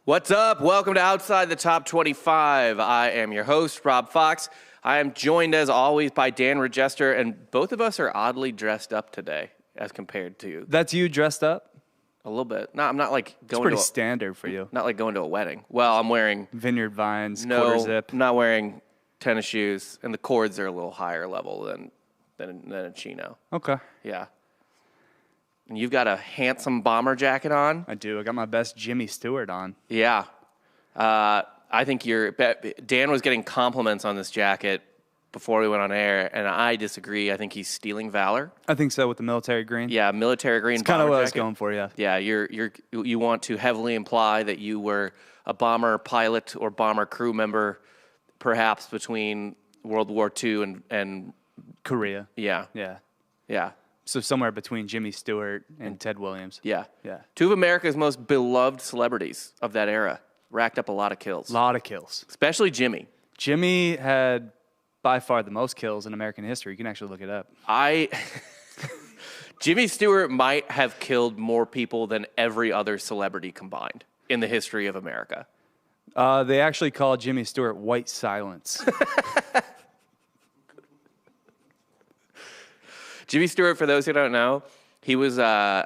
What's up? Welcome to Outside the Top 25. I am your host, Rob Fox. I am joined, as always, by Dan Regester, and both of us are oddly dressed up today as compared to... That's you dressed up? A little bit. No, I'm not like going it's pretty standard for you. Not like going to a wedding. Well, I'm wearing... Vineyard Vines, quarter zip. I'm not wearing tennis shoes, and the cords are a little higher level than a chino. Okay. Yeah. And you've got a handsome bomber jacket on. I do. I got my best Jimmy Stewart on. Yeah. I think Dan was getting compliments on this jacket before we went on air, and I disagree. I think he's stealing valor. I think so, with the military green. Yeah, military green. It's kind of what I was going for, yeah. Yeah, you want to heavily imply that you were a bomber pilot or bomber crew member, perhaps between World War II and Korea. Yeah. Yeah. Yeah. So somewhere between Jimmy Stewart and Ted Williams. Yeah. Yeah. Two of America's most beloved celebrities of that era racked up a lot of kills. A lot of kills. Especially Jimmy. Jimmy had by far the most kills in American history. You can actually look it up. Jimmy Stewart might have killed more people than every other celebrity combined in the history of America. They actually called Jimmy Stewart White Silence. Jimmy Stewart, for those who don't know, he was, I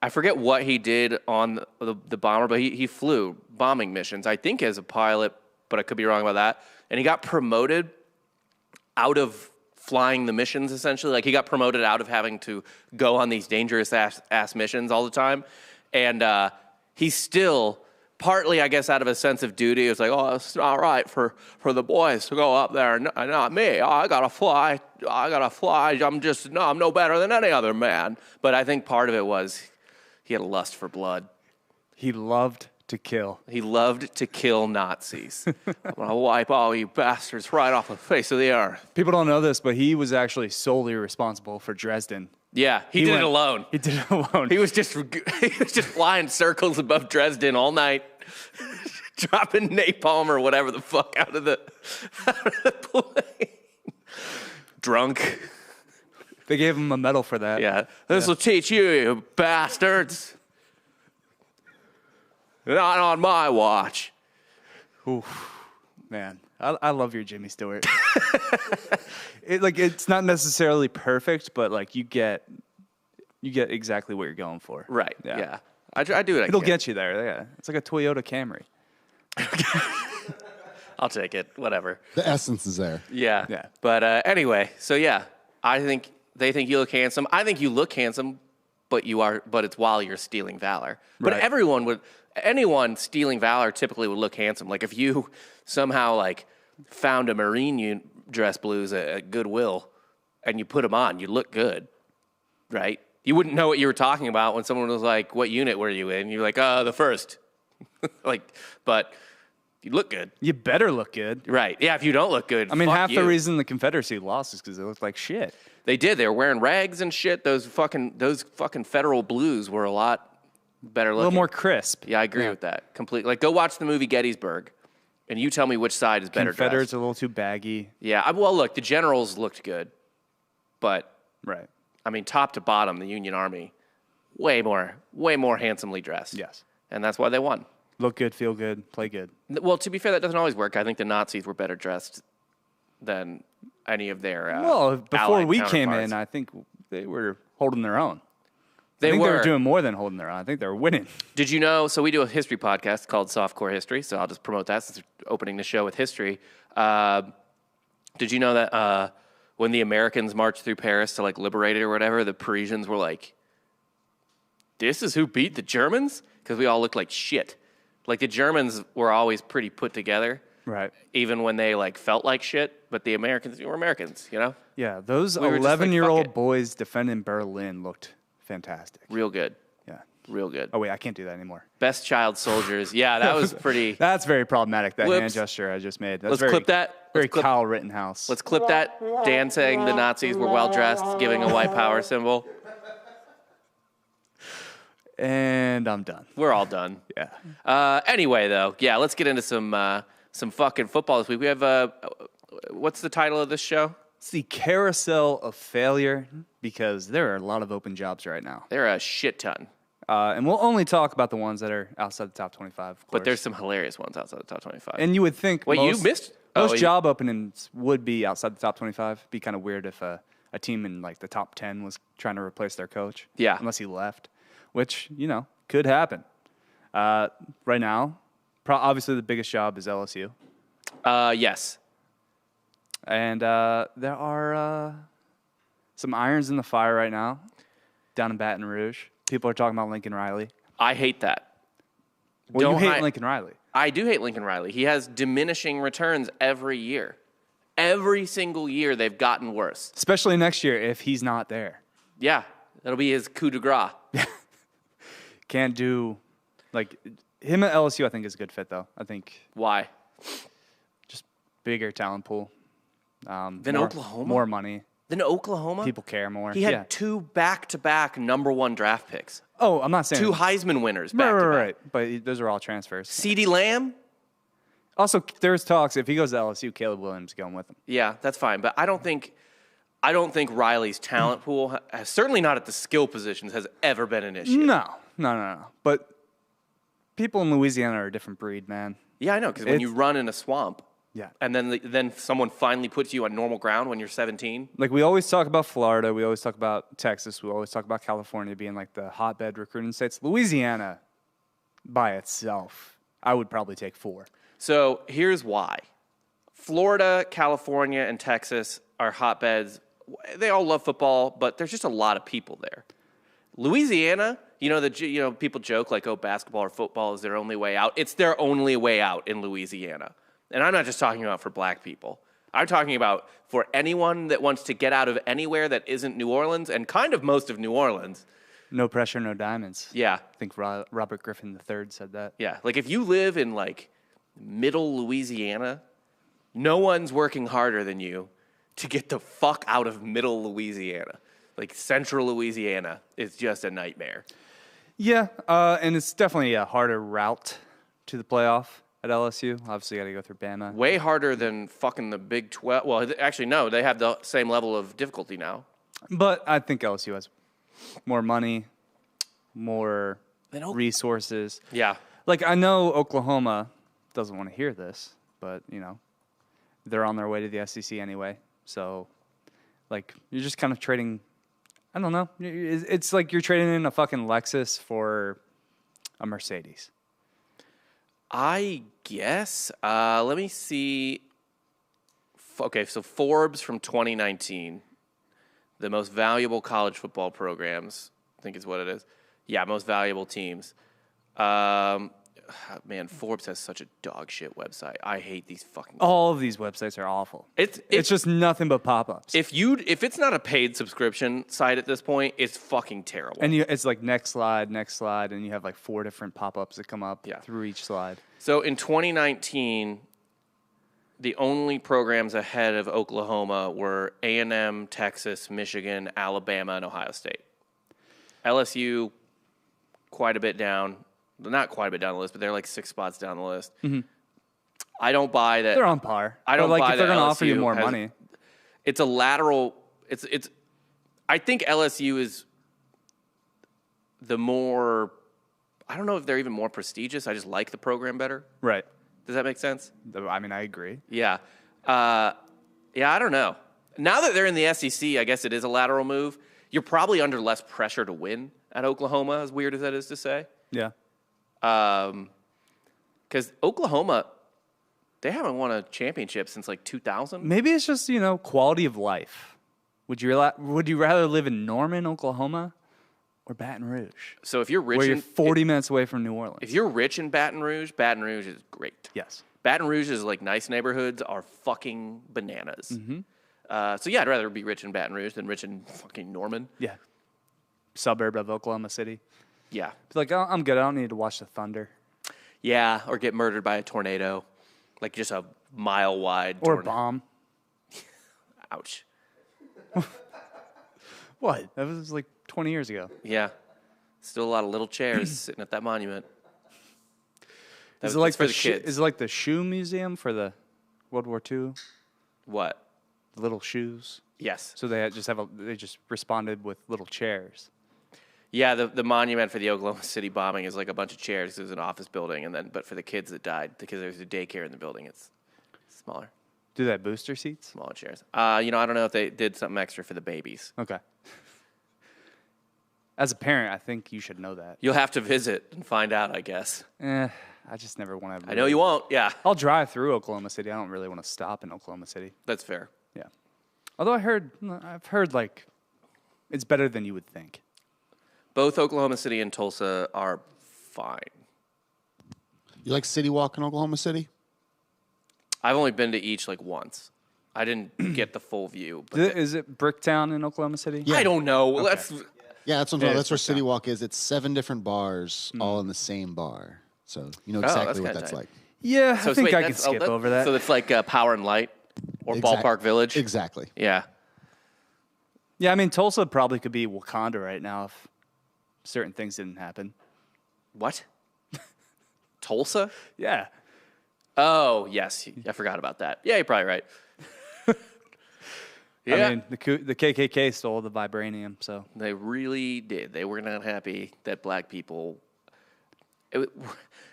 forget what he did on the bomber, but he flew bombing missions, I think as a pilot, but I could be wrong about that. And he got promoted out of flying the missions, essentially. Like, he got promoted out of having to go on these dangerous ass missions all the time. And he still, partly, I guess, out of a sense of duty, it was like, oh, it's not right for the boys to go up there and not me. Oh, I gotta fly. I'm no better than any other man. But I think part of it was he had a lust for blood. He loved to kill. He loved to kill Nazis. I'm going to wipe all you bastards right off the face of the earth. People don't know this, but he was actually solely responsible for Dresden. Yeah, he did it alone. He did it alone. He was just flying circles above Dresden all night, dropping napalm or whatever the fuck out of the plane. Drunk. They gave him a medal for that. Yeah. This will teach you, you bastards. Not on my watch. Oof, man, I love your Jimmy Stewart. It's not necessarily perfect, but like you get exactly what you're going for. Right. Yeah. I do it. It'll get you there. Yeah. It's like a Toyota Camry. I'll take it. Whatever. The essence is there. Yeah. Yeah. But anyway, so yeah, I think they think you look handsome. I think you look handsome, but it's while you're stealing valor. But Right. anyone stealing valor typically would look handsome. Like if you somehow like found a Marine dress blues at Goodwill and you put them on, you look good, right? You wouldn't know what you were talking about when someone was like, "What unit were you in?" You're like, the first." But you look good. You better look good. Right. Yeah, if you don't look good, I mean, fuck half you. the reason the Confederacy lost is because they looked like shit. They did. They were wearing rags and shit. Those fucking Federal blues were a lot better looking. A little more crisp. Yeah, I agree with that completely. Like, go watch the movie Gettysburg, and you tell me which side is better Confederates dressed. a little too baggy. Yeah. Well, look, the generals looked good, but Right. I mean, top to bottom, the Union Army, way more handsomely dressed. Yes. And that's why they won. Look good, feel good, play good. Well, to be fair, that doesn't always work. I think the Nazis were better dressed than any of their Well, before Allied we came counterparts. in, I think they were holding their own. They I think were. they were doing more than holding their own. I think they were winning. Did you know? So we do a history podcast called Softcore History. So I'll just promote that since we're opening the show with history. Did you know that when the Americans marched through Paris to like liberate it or whatever, the Parisians were like, "This is who beat the Germans?" Because we all looked like shit. Like the Germans were always pretty put together, Right. even when they like felt like shit. But the Americans were Americans, you know, Yeah, those We were just like, 11-year-old fuck it. boys defending Berlin looked fantastic. real good, Yeah. real good. Oh, wait, I can't do that anymore. Best child soldiers. Yeah, that was pretty. That's very problematic, that Whoops. hand gesture I just made. That's Let's very, clip that. Very Let's clip- Kyle Rittenhouse. Let's clip that. Dan saying the Nazis were well dressed, giving a white power symbol. And I'm done. We're all done. Yeah. Anyway, though, yeah, let's get into some fucking football this week. We have what's the title of this show? It's the Carousel of Failure because there are a lot of open jobs right now. There are a shit ton. And we'll only talk about the ones that are outside the top 25, of course. But there's some hilarious ones outside the top 25. And you would think Wait, you missed? most job openings would be outside the top 25. Be kind of weird if a team in like the top 10 was trying to replace their coach. Yeah. Unless he left, which, could happen. Right now, obviously the biggest job is LSU. Yes. And there are some irons in the fire right now down in Baton Rouge. People are talking about Lincoln Riley. I hate that. Well, you hate Lincoln Riley. I do hate Lincoln Riley. He has diminishing returns every year. Every single year, they've gotten worse. Especially next year if he's not there. Yeah, that'll be his coup de grace. Can't do, him at LSU I think is a good fit, though. I think. Why? Just bigger talent pool. Than Oklahoma? More money. Than Oklahoma? People care more. He had 2 back-to-back number 1 draft picks. Oh, I'm not saying 2 Heisman winners back-to-back. Right. But those are all transfers. CeeDee Lamb? Also, there's talks if he goes to LSU, Caleb Williams is going with him. Yeah, that's fine. But I don't think Riley's talent pool, certainly not at the skill positions, has ever been an issue. No. But people in Louisiana are a different breed, man. Yeah, I know, because when you run in a swamp, yeah, and then someone finally puts you on normal ground when you're 17. Like we always talk about Florida, we always talk about Texas, we always talk about California being like the hotbed recruiting states. Louisiana, by itself, I would probably take 4. So here's why. Florida, California, and Texas are hotbeds. They all love football, but there's just a lot of people there. Louisiana, people joke like, oh, basketball or football is their only way out. It's their only way out in Louisiana. And I'm not just talking about for black people. I'm talking about for anyone that wants to get out of anywhere that isn't New Orleans and kind of most of New Orleans. No pressure, no diamonds. Yeah. I think Robert Griffin III said that. Yeah. Like if you live in middle Louisiana, no one's working harder than you to get the fuck out of middle Louisiana. Central Louisiana is just a nightmare. Yeah, and it's definitely a harder route to the playoff at LSU. Obviously, you got to go through Bama. Way harder than fucking the Big 12. Well, actually, no. They have the same level of difficulty now. But I think LSU has more money, more resources. Yeah. I know Oklahoma doesn't want to hear this, but, they're on their way to the SEC anyway. So, you're just kind of trading, I don't know. It's like you're trading in a fucking Lexus for a Mercedes. I guess. Let me see. Okay, so Forbes from 2019, the most valuable college football programs, I think is what it is. Yeah, most valuable teams. Man, Forbes has such a dog shit website. I hate these fucking. All of these websites are awful. It's just nothing but pop-ups. If it's not a paid subscription site at this point, it's fucking terrible. And it's like next slide, and you have 4 different pop-ups that come up through each slide. So in 2019, the only programs ahead of Oklahoma were A&M, Texas, Michigan, Alabama, and Ohio State. LSU, quite a bit down. Not quite a bit down the list, but they're 6 spots down the list. Mm-hmm. I don't buy that. They're on par. I don't buy if they're going to offer you more money. It's a lateral. It's. I think LSU is the more. I don't know if they're even more prestigious. I just like the program better. Right. Does that make sense? I mean, I agree. Yeah. I don't know. Now that they're in the SEC, I guess it is a lateral move. You're probably under less pressure to win at Oklahoma, as weird as that is to say. Yeah. Because Oklahoma, they haven't won a championship since 2000. Maybe it's just quality of life. Would you rather live in Norman, Oklahoma, or Baton Rouge? So if you're rich, where you're 40 minutes away from New Orleans. If you're rich in Baton Rouge is great. Yes. Baton Rouge's nice neighborhoods are fucking bananas. Mm-hmm. So yeah, I'd rather be rich in Baton Rouge than rich in fucking Norman. Yeah. Suburb of Oklahoma City. Yeah. It's I'm good. I don't need to watch the thunder. Yeah, or get murdered by a tornado. Just a mile-wide tornado. Or a bomb. Ouch. What? That was 20 years ago. Yeah. Still a lot of little chairs sitting at that monument. Is it like the kids? Is it like the shoe museum for the World War II? What? Little shoes. Yes. So they just responded with little chairs. Yeah, the monument for the Oklahoma City bombing is like a bunch of chairs. It was an office building, but for the kids that died, because there's a daycare in the building, it's smaller. Do they have booster seats? Smaller chairs. I don't know if they did something extra for the babies. Okay. As a parent, I think you should know that. You'll have to visit and find out, I guess. I just never want to. I know you won't. Yeah, I'll drive through Oklahoma City. I don't really want to stop in Oklahoma City. that's fair. Yeah. Although I've heard like it's better than you would think. Both Oklahoma City and Tulsa are fine. You like City Walk in Oklahoma City? I've only been to each like once. I didn't get the full view. But Is it Bricktown in Oklahoma City? I don't know. Let's. Yeah, that's what I'm Yeah, talking. it's That's where City Bricktown. Walk is. It's 7 different bars, all in the same bar. So you know that's exactly what kinda that's tight. like. Yeah, So I think wait, I can that's- skip over that. So it's like Power and Light or Exact- Ballpark Village. Exactly. Yeah. Yeah, I mean Tulsa probably could be Wakanda right now if certain things didn't happen. What? Tulsa? Yeah. Oh, yes. I forgot about that. Yeah, you're probably right. I mean, the KKK stole the vibranium, so. They really did. They were not happy that black people. It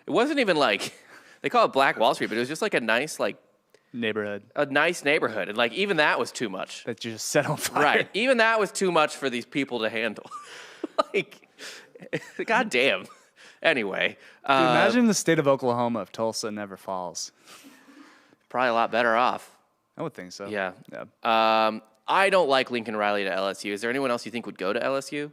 wasn't even like they call it Black Wall Street, but it was just like a nice Neighborhood neighborhood, and like even that was too much. that you just set on fire. Right, even that was too much for these people to handle. Like, goddamn. Anyway, Dude, imagine the state of Oklahoma if Tulsa never falls. probably a lot better off. I would think so. Yeah. Yeah. I don't like Lincoln Riley to LSU. Is there anyone else you think would go to LSU?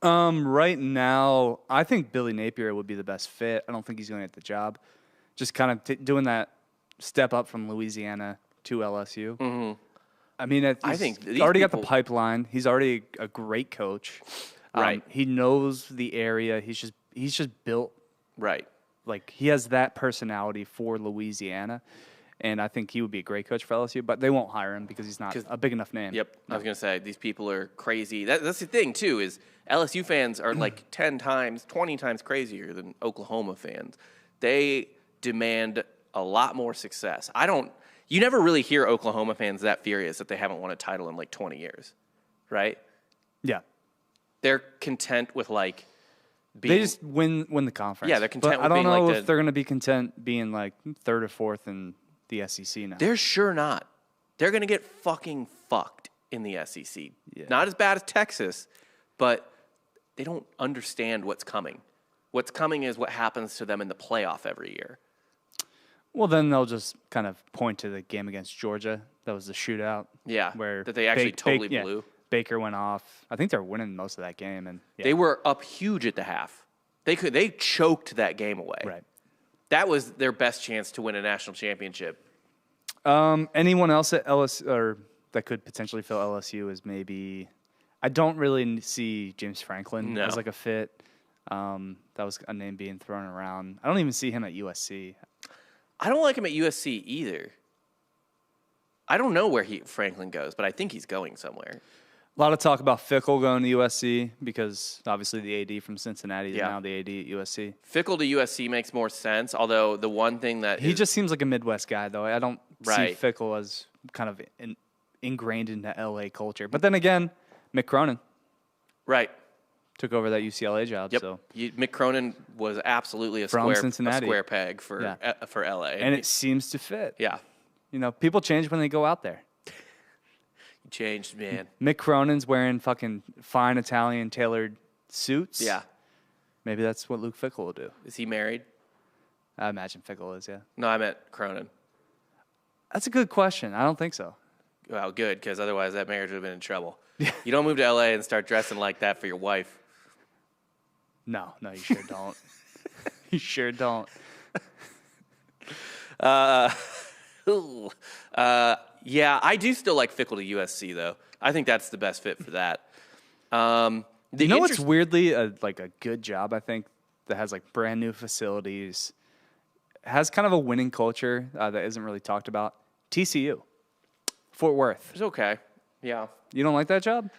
Right now, I think Billy Napier would be the best fit. I don't think he's going to get the job. Just kind of doing that step up from Louisiana to LSU. Mm-hmm. I mean, I think he's these already got the people- pipeline. He's already a great coach. Right. He knows the area. He's just built Right. like he has that personality for Louisiana. And I think he would be a great coach for LSU, but they won't hire him because he's not a big enough name. Yep. I was going to say, these people are crazy. That's the thing, too, is LSU fans are like 10 times, 20 times crazier than Oklahoma fans. They demand a lot more success. You never really hear Oklahoma fans that furious that they haven't won a title in like 20 years, right? Yeah. They're content with like being. They just win the conference. Yeah, they're content But with I don't being know like if they're going to be content being like third or fourth in the SEC now. They're sure not. They're going to get fucking fucked in the SEC. Yeah. Not as bad as Texas, but they don't understand what's coming. What's coming is what happens to them in the playoff every year. Well, then they'll just kind of point to the game against Georgia. That was the shootout. Yeah, where that they actually totally blew. Baker went off. I think they're winning most of that game, and yeah. They were up huge at the half. They choked that game away. right. That was their best chance to win a national championship. Anyone else at LSU or that could potentially fill LSU is maybe. I don't really see James Franklin No. as like a fit. That was a name being thrown around. I don't even see him at USC. I don't like him at USC either. I don't know where Franklin goes, but I think he's going somewhere. A lot of talk about Fickle going to USC because obviously the AD from Cincinnati is Yeah. now the AD at USC. Fickle to USC makes more sense, although the one thing that He is- just seems like a Midwest guy, though. I don't see Right. Fickle as kind of ingrained into LA culture. But then again, Mick Cronin right. took over that UCLA job. Yep. So. Mick Cronin was absolutely a From square Cincinnati. peg for Yeah. for LA. And it seems to fit. yeah, You know, people change when they go out there. he changed, man. Mick Cronin's wearing fucking fine Italian tailored suits. Yeah. Maybe that's what Luke Fickle will do. Is he married? I imagine Fickle is, yeah. No, I meant Cronin. That's a good question. I don't think so. Well, good, because otherwise that marriage would have been in trouble. You don't move to LA and start dressing like that for your wife. No, you sure don't. You sure don't. Ooh. Yeah, I do still like Fickle to USC, though. I think that's the best fit for that. You know what's weirdly a good job, I think, that has like brand new facilities, has kind of a winning culture that isn't really talked about? TCU. Fort Worth. It's okay. Yeah. You don't like that job?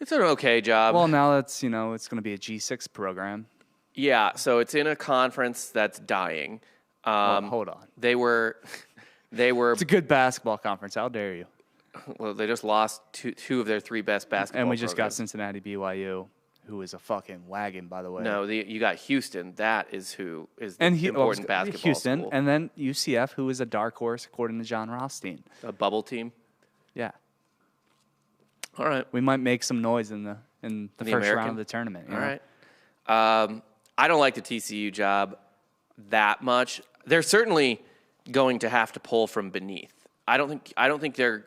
It's an okay job. Well, now that's, it's going to be a G6 program. Yeah, so it's in a conference that's dying. Well, hold on. They were It's a good basketball conference. How dare you? well, they just lost two of their three best basketball And we just got programs. Cincinnati, BYU, who is a fucking wagon, by the way. No, you got Houston. That is who is the And important basketball Houston, school. and then UCF, who is a dark horse according to John Rothstein. A bubble team. Yeah, All right. we might make some noise in the first American? round of the tournament. you All know? right. I don't like the TCU job that much. They're certainly going to have to pull from beneath. I don't think they're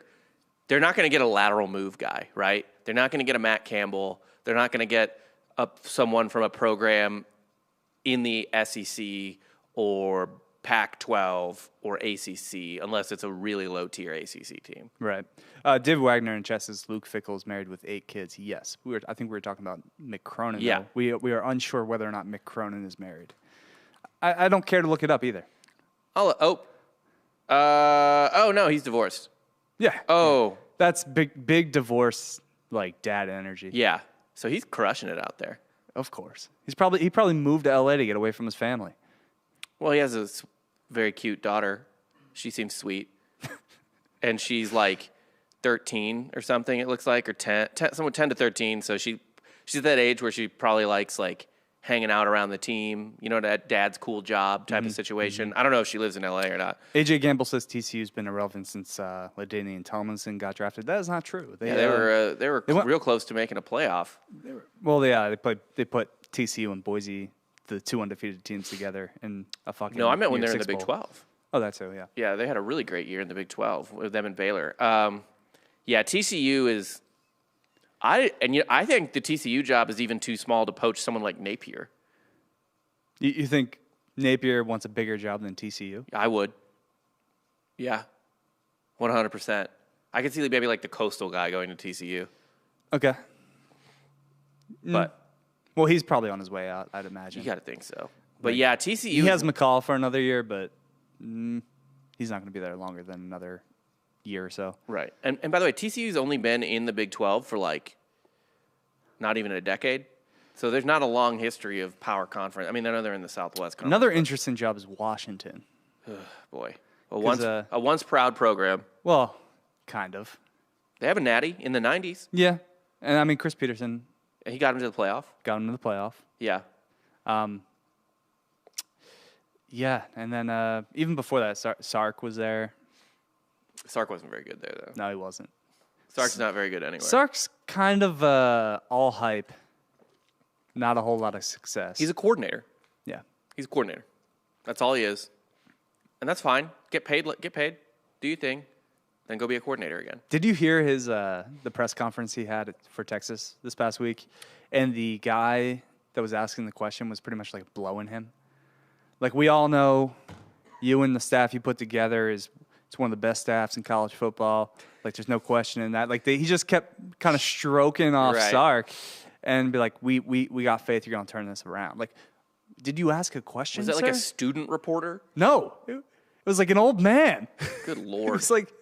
not going to get a lateral move guy, right? They're not going to get a Matt Campbell. They're not going to get someone from a program in the SEC or Pac-12 or ACC, unless it's a really low-tier ACC team. Right. David Wagner and Chess's Luke Fickle is married with 8 kids. Yes. I think we were talking about Mick Cronin. Yeah. Though. We are unsure whether or not Mick Cronin is married. I don't care to look it up either. Oh, no, he's divorced. Yeah. Oh, That's big divorce, like dad energy. yeah. So he's crushing it out there. Of course. He probably moved to LA to get away from his family. Well, he has a very cute daughter. She seems sweet. And she's like 13 or something, it looks like, or 10 somewhat 10 to 13. So she's at that age where she probably likes like hanging out around the team, that dad's cool job type of situation. I don't know if she lives in LA or not. AJ Gamble says TCU's been irrelevant since LaDainian Tomlinson got drafted. That is not true. They were real close to making a playoff. Well, yeah, they put TCU and Boise, the 2 undefeated teams, together in a fucking. No, I meant when New they were Year's in the Six Big Bowl. 12. Oh, that's it. Yeah. Yeah, they had a really great year in the Big 12 with them and Baylor. Yeah, TCU is. I think the TCU job is even too small to poach someone like Napier. You think Napier wants a bigger job than TCU? I would. Yeah, 100%. I could see maybe like the coastal guy going to TCU, Okay. but Well, he's probably on his way out, I'd imagine. you got to think so. But yeah, TCU. He has McCall for another year, but he's not going to be there longer than another year or so. Right. And by the way, TCU's only been in the Big 12 for like not even a decade. So there's not a long history of power conference. I mean, I know they're in the Southwest Conference. Another interesting job is Washington. Boy. A 'Cause, once proud program. Well, kind of. They have a natty in the 90s. Yeah. And I mean, Chris Peterson And he got him to the playoff. got him to the playoff. Yeah. Yeah. And then even before that, Sark was there. Sark wasn't very good there, though. No, he wasn't. Sark's not very good anyway. Sark's kind of all hype. Not a whole lot of success. He's a coordinator. yeah. He's a coordinator. That's all he is. And that's fine. Get paid. Do your thing. Then go be a coordinator again. Did you hear his the press conference he had for Texas this past week? And the guy that was asking the question was pretty much like blowing him. Like, we all know you and the staff you put together it's one of the best staffs in college football. Like, there's no question in that. Like, he just kept kind of stroking off Right. Sark and be like, we got faith you're going to turn this around. Like, did you ask a question, Was that like a sir? student reporter? No. It was like an old man. Good It Lord. was like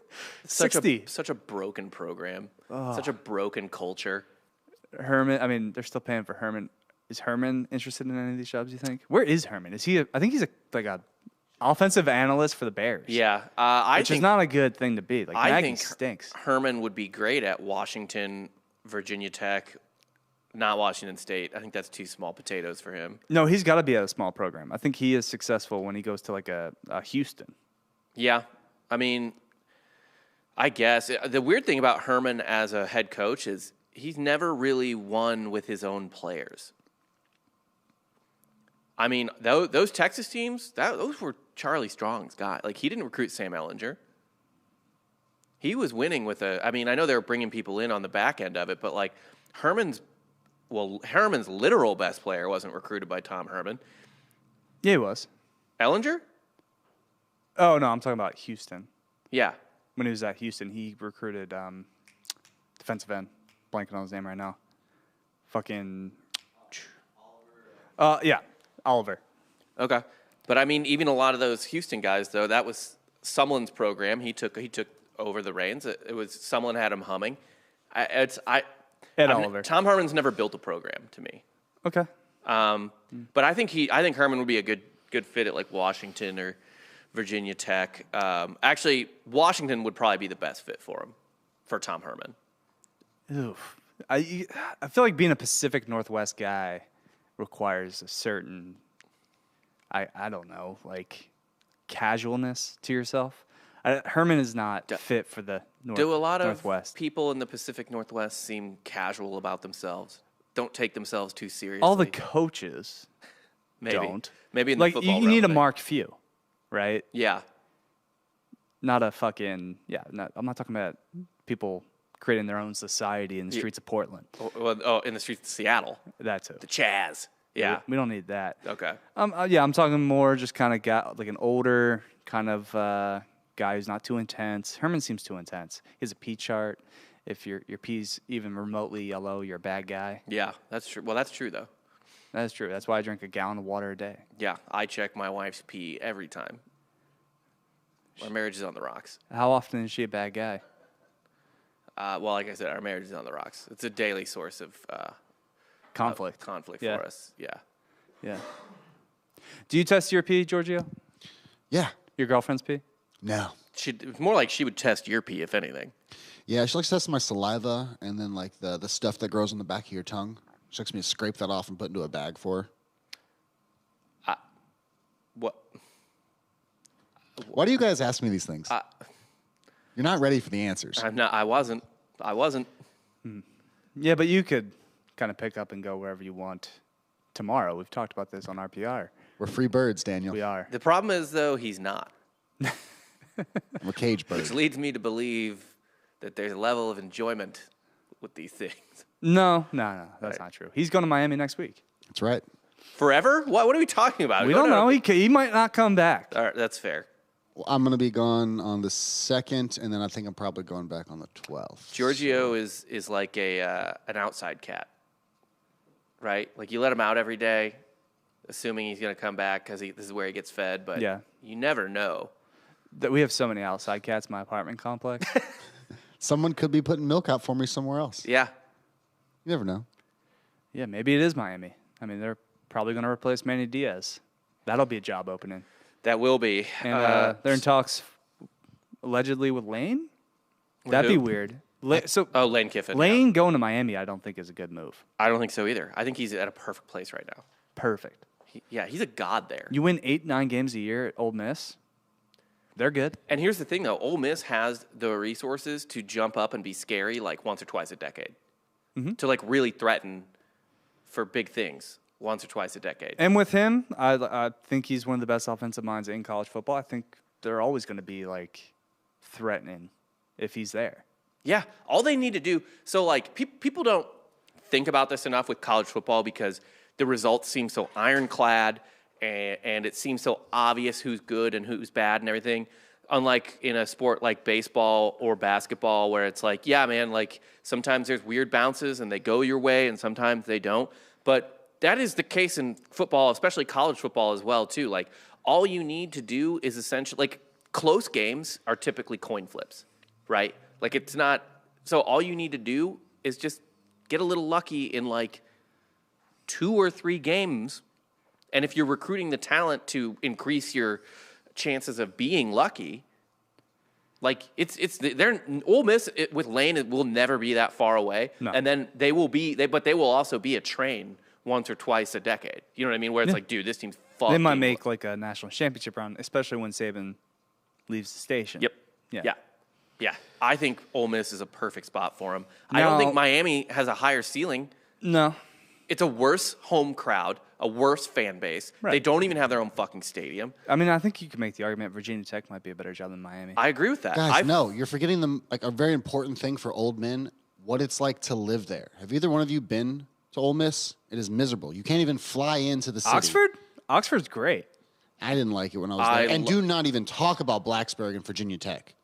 60. Such a broken program. Such a broken culture. Herman, I mean, they're still paying for Herman. Is Herman interested in any of these jobs, you think? Where is Herman? Is he? I think he's a offensive analyst for the Bears. Yeah. Which is not a good thing to be. Like, I Nagy think stinks. Herman would be great at Washington, Virginia Tech, not Washington State. I think that's too small potatoes for him. No, he's got to be at a small program. I think he is successful when he goes to like a Houston. Yeah. I mean, I guess. The weird thing about Herman as a head coach is he's never really won with his own players. I mean, those Texas teams, those were Charlie Strong's guy. Like, he didn't recruit Sam Ehlinger. He was winning with I mean, I know they were bringing people in on the back end of it, but like Herman's literal best player wasn't recruited by Tom Herman. Yeah, he was. Ehlinger? Oh, no, I'm talking about Houston. Yeah. When he was at Houston, he recruited defensive end. Blanking on his name right now. Fucking. Yeah, Oliver. Okay. But I mean, even a lot of those Houston guys, though, that was Sumlin's program. He took over the reins. It was Sumlin had him humming. Oliver. Tom Herman's never built a program to me. Okay. But I think Herman would be a good fit at like Washington or Virginia Tech. Actually, Washington would probably be the best fit for him, for Tom Herman. Oof. I feel like being a Pacific Northwest guy requires a certain, I don't know, like casualness to yourself. Herman is not fit for the Do a lot of Northwest. people in the Pacific Northwest seem casual about themselves? Don't take themselves too seriously. All the coaches Maybe. don't. Maybe in the Like football you realm, need a but- marked few, right? Yeah. Not a fucking I'm not talking about people creating their own society in the streets of Portland. In the streets of Seattle. That too. The Chaz. Yeah. We don't need that. Okay. I'm talking more just kind of got like an older kind of guy who's not too intense. Herman seems too intense. He has a pee chart. If your pee's even remotely yellow, you're a bad guy. Yeah, that's true. Well, that's true, though. That's true. That's why I drink a gallon of water a day. Yeah, I check my wife's pee every time. Our marriage is on the rocks. How often is she a bad guy? Well, like I said, our marriage is on the rocks. It's a daily source of Conflict. conflict Yeah. for us. Yeah. Yeah. Do you test your pee, Giorgio? Yeah. Your girlfriend's pee? No. It's more like she would test your pee, if anything. Yeah, she likes to test my saliva and then like the stuff that grows on the back of your tongue. She likes me to scrape that off and put into a bag for her. What? Why do you guys ask me these things? You're not ready for the answers. I'm not. I wasn't. Yeah, but you could kind of pick up and go wherever you want tomorrow. We've talked about this on RPR. We're free birds, Daniel. We are. The problem is, though, he's not. We're cage Which birds. leads me to believe that there's a level of enjoyment with these things. No, that's not true. He's going to Miami next week. That's right. Forever? What are we talking about? We don't know. He might not come back. All right, that's fair. Well, I'm going to be gone on the 2nd, and then I think I'm probably going back on the 12th. Giorgio is like an outside cat, right? Like you let him out every day, assuming he's going to come back because this is where he gets fed. But Yeah. you never know. That we have so many outside cats in my apartment complex. Someone could be putting milk out for me somewhere else. Yeah. You never know. Yeah, maybe it is Miami. I mean, they're probably going to replace Manny Diaz. That'll be a job opening. That will be. And they're in talks allegedly with Lane? That'd be who? weird. Lane Kiffin. Lane going to Miami, I don't think is a good move. I don't think so either. I think he's at a perfect place right now. Perfect. He's a god there. You win 8-9 games a year at Ole Miss. They're good. And here's the thing, though. Ole Miss has the resources to jump up and be scary like once or twice a decade. To like really threaten for big things once or twice a decade. And with him, I think he's one of the best offensive minds in college football. I think they're always going to be like threatening if he's there. Yeah, all they need to do. So, like, people don't think about this enough with college football because the results seem so ironclad and it seems so obvious who's good and who's bad and everything. Unlike in a sport like baseball or basketball where it's like, yeah, man, like sometimes there's weird bounces and they go your way and sometimes they don't. But that is the case in football, especially college football as well, too. Like, all you need to do is essentially, like, close games are typically coin flips, right? Like, it's not, so all you need to do is just get a little lucky in, like, 2 or 3 games. And if you're recruiting the talent to increase your chances of being lucky, like, they're Ole Miss with Lane, it will never be that far away. No. And then they will also be a train once or twice a decade. You know what I mean? Where it's like, dude, this team's fucking. They might make like a national championship run, especially when Saban leaves the station. Yep. Yeah. Yeah. I think Ole Miss is a perfect spot for him. I Now- don't think Miami has a higher ceiling. No. It's a worse home crowd, a worse fan base. Right. They don't even have their own fucking stadium. I mean, I think you could make the argument Virginia Tech might be a better job than Miami. I agree with that. Guys, no, you're forgetting like a very important thing for old men, what it's like to live there. Have either one of you been to Ole Miss? It is miserable. You can't even fly into the city. Oxford? Oxford's great. I didn't like it when I was there. And do not even talk about Blacksburg and Virginia Tech.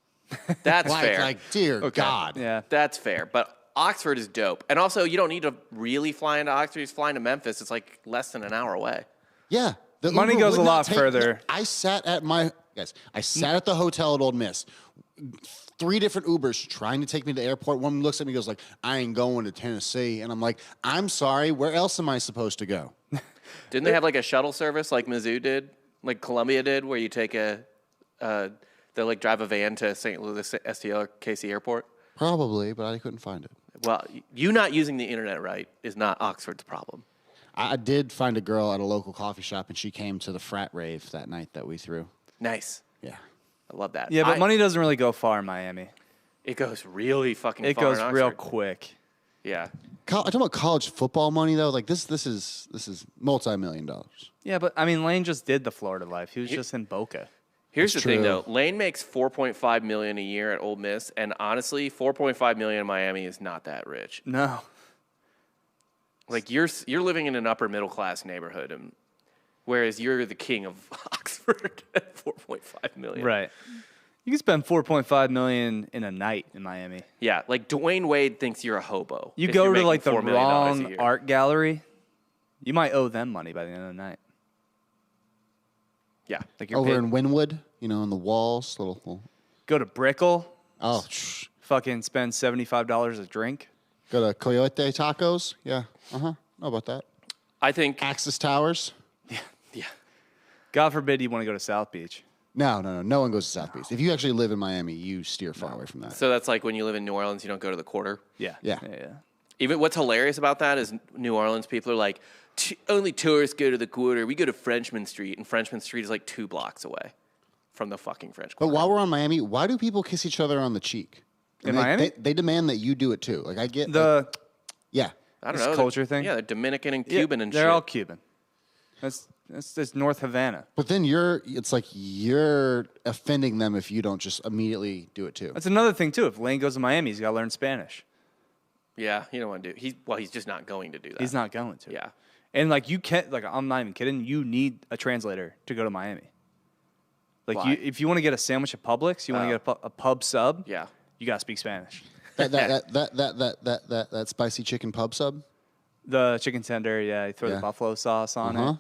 That's fair. Like, dear God. Yeah. That's fair. But Oxford is dope. And also, you don't need to really fly into Oxford. Just flying to Memphis, it's like less than an hour away. Yeah. The Money Uber goes would a not lot further. I sat at the hotel at Old Miss. 3 different Ubers trying to take me to the airport. One looks at me and goes like, I ain't going to Tennessee. And I'm like, I'm sorry, where else am I supposed to go? Didn't they have like a shuttle service like Mizzou did, like Columbia did, where you take they like drive a van to St. Louis STL or KC Airport? Probably, but I couldn't find it. Well, you not using the internet right is not Oxford's problem. I did find a girl at a local coffee shop, and she came to the frat rave that night that we threw. Nice. Yeah. I love that. Yeah, but money doesn't really go far in Miami. It goes really fucking It far goes in real Oxford. quick. Yeah. I talk about college football money though. Like this is multi-million dollars. Yeah, but I mean, Lane just did the Florida life. He was just in Boca. Here's That's the thing, true. though. Lane makes $4.5 million a year at Ole Miss, and honestly, $4.5 million in Miami is not that rich. No. Like you're living in an upper middle class neighborhood, and whereas you're the king of Oxford at $4.5 million. Right. You can spend $4.5 million in a night in Miami. Yeah, like Dwayne Wade thinks you're a hobo. You if go you're to making like the $4 million a wrong year. art gallery, you might owe them money by the end of the night. Yeah, Like you're Over paid- in Wynwood, on the walls, little. go to Brickell, Oh, fucking spend $75 a drink. go to Coyote Tacos. Yeah. Know about that. I think. Axis Towers. Yeah, God forbid you want to go to South Beach. No. No one goes to South Beach. If you actually live in Miami, you steer far away from that. so that's like when you live in New Orleans, you don't go to the Quarter. Yeah. Yeah. Even what's hilarious about that is New Orleans people are like, only tourists go to the Quarter. We go to Frenchman Street, and Frenchman Street is like 2 blocks away from the fucking French But Quarter. while we're on Miami, why do people kiss each other on the cheek? In And Miami? they demand that you do it too. Like I get yeah. I don't this know. culture they're- thing? Yeah, they're Dominican and Cuban and they're shit. all Cuban. That's North Havana. But then it's like you're offending them if you don't just immediately do it too. That's another thing too. If Lane goes to Miami, he's got to learn Spanish. Yeah, you don't want to do. He's just not going to do that. He's not going to. Yeah. And like you can't, like I'm not even kidding. You need a translator to go to Miami. Like Why? if you want to get a sandwich at Publix, you want to get a pub sub. Yeah. You gotta speak Spanish. That spicy chicken pub sub. The chicken tender, yeah. You throw Yeah. the buffalo sauce on Uh-huh.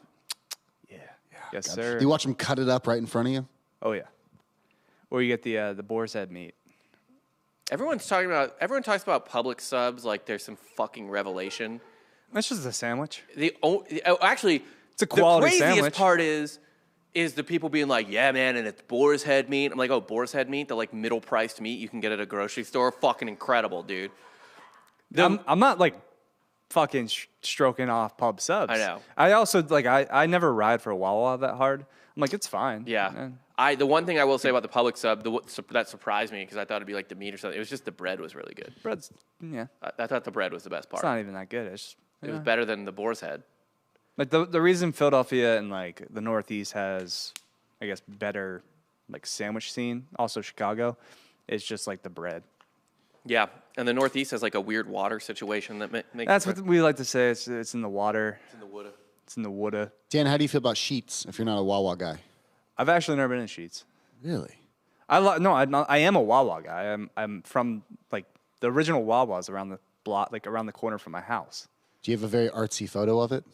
it. Yeah. Yes, sir. You watch them cut it up right in front of you. Oh yeah. Or you get the boar's head meat. Everyone talks about public subs like there's some fucking revelation. That's just a sandwich. Actually, It's a quality the craziest sandwich. part is the people being like, yeah, man, and it's boar's head meat. I'm like, oh, boar's head meat, the like middle priced meat you can get at a grocery store, fucking incredible, dude. I'm not like fucking stroking off pub subs. I know. I also like I never ride for a Wawa that hard. I'm like it's fine. Yeah. The one thing I will say about the public sub that surprised me because I thought it'd be like the meat or something. It was just the bread was really good. Bread's yeah. I thought the bread was the best part. It's not even that good. It was better than the boar's head. Like the reason Philadelphia and like the Northeast has, I guess, better like sandwich scene. Also Chicago, is just like the bread. Yeah, and the Northeast has like a weird water situation that makes. That's what we like to say. It's in the water. It's in the wood. It's in the woulda. Dan, how do you feel about Sheets if you're not a Wawa guy? I've actually never been in Sheets. Really? I am a Wawa guy. I'm from like the original Wawa's around the block, like around the corner from my house. Do you have a very artsy photo of it?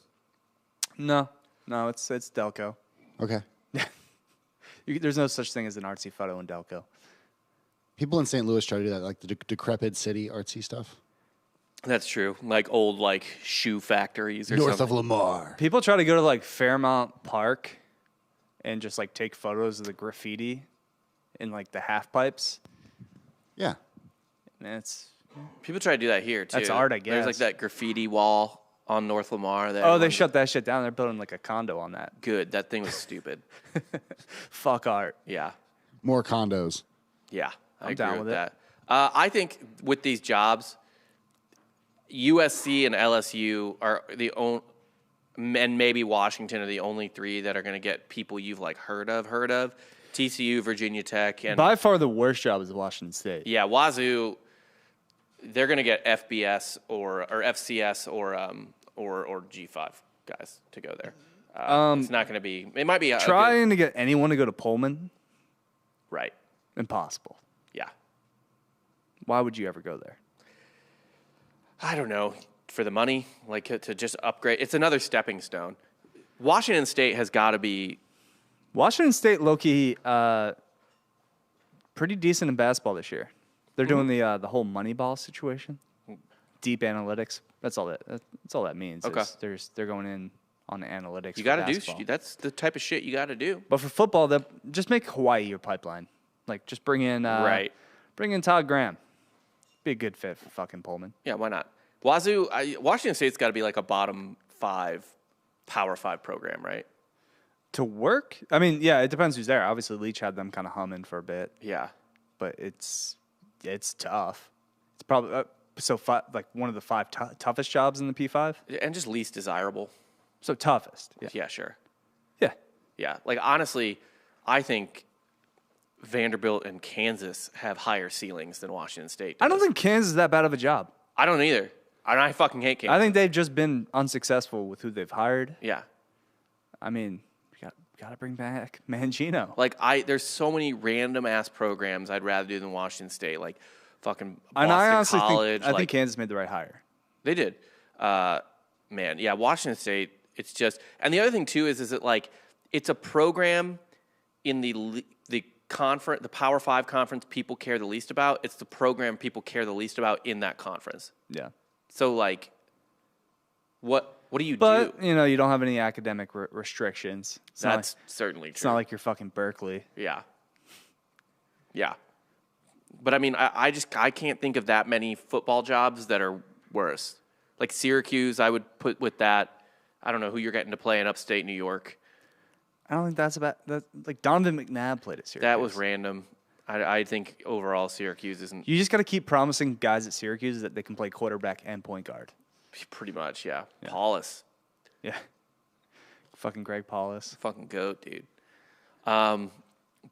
No, it's Delco. Okay. There's no such thing as an artsy photo in Delco. People in St. Louis try to do that, like the decrepit city artsy stuff. That's true. Like old like shoe factories or North something. of Lamar. People try to go to like Fairmount Park and just like take photos of the graffiti in like the half pipes. Yeah. And it's People try to do that here too. That's art, I There's like guess. that graffiti wall on North Lamar. That they everyone- shut that shit down. They're building like a condo on that. Good. That thing was stupid. Fuck art. Yeah. More condos. Yeah. I I'm agree down with with it. that. I think with these jobs, USC and LSU are the only, and maybe Washington are the only three that are going to get people you've like heard of. TCU, Virginia Tech, and By far the worst job is Washington State. yeah, Wazoo. They're going to get FBS or FCS or G5 guys to go there. It's not going to be. It might be a Trying to get anyone to go to Pullman, right. impossible. Yeah. Why would you ever go there? I don't know, for the money, like to just upgrade. It's another stepping stone. Washington State has got to be. Washington State, low-key, pretty decent in basketball this year. They're doing the whole Moneyball situation, deep analytics. That's all that means. Okay. is they're going in on the analytics. You got got to to do. That's the type of shit you got to do. But for football, just make Hawaii your pipeline. Like just bring in Right. Bring in Todd Graham. Be a good fit for fucking Pullman. Yeah, why not? Washington State's got to be like a bottom 5, Power 5 program, right? To work? I mean, yeah, it depends who's there. Obviously, Leach had them kind of humming for a bit, Yeah. but it's tough. It's probably like one of the 5 toughest jobs in the P5. And just least desirable. So toughest. Yeah. Yeah, sure. Yeah. Yeah. Like, honestly, I think Vanderbilt and Kansas have higher ceilings than Washington State does. I don't think Kansas is that bad of a job. I don't either. I fucking hate Kansas. I think they've just been unsuccessful with who they've hired. Yeah. I mean, got to bring back Mangino. Like, there's so many random ass programs I'd rather do than Washington State. Like, fucking Boston And I honestly College. think Kansas made the right hire. They did. Man, yeah, Washington State, it's just... And the other thing, too, is that, like, it's a program in the conference, the Power 5 conference people care the least about. It's the program people care the least about in that conference. Yeah. So, like, what do you do? But, you don't have any academic restrictions. That's certainly true. It's not like you're fucking Berkeley. Yeah. Yeah. But, I mean, I can't think of that many football jobs that are worse. Like Syracuse, I would put with that. I don't know who you're getting to play in upstate New York. I don't think that's about that. Like Donovan McNabb played at Syracuse. That was random. I think overall Syracuse isn't. You just got to keep promising guys at Syracuse that they can play quarterback and point guard. Pretty much, yeah. Paulus. Yeah. Fucking Greg Paulus. Fucking goat, dude. But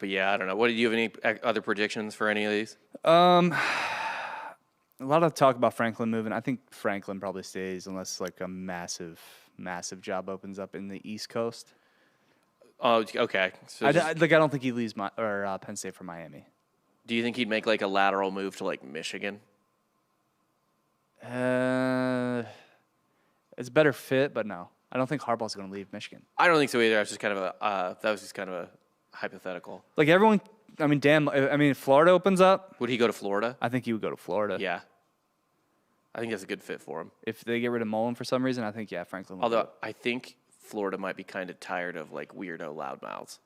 yeah, I don't know. What do you have any other predictions for any of these? A lot of talk about Franklin moving. I think Franklin probably stays unless like a massive job opens up in the East Coast. Oh, okay. So I don't think he leaves Penn State for Miami. do you think he'd make like a lateral move to like Michigan? It's a better fit, but no. I don't think Harbaugh's going to leave Michigan. I don't think so either. That was just kind of a hypothetical. Like everyone, I mean, if Florida opens up, Would he go to Florida? I think he would go to Florida. Yeah. I think that's a good fit for him. If they get rid of Mullen for some reason, I think, Franklin will. Although I think Florida might be kind of tired of like weirdo loudmouths.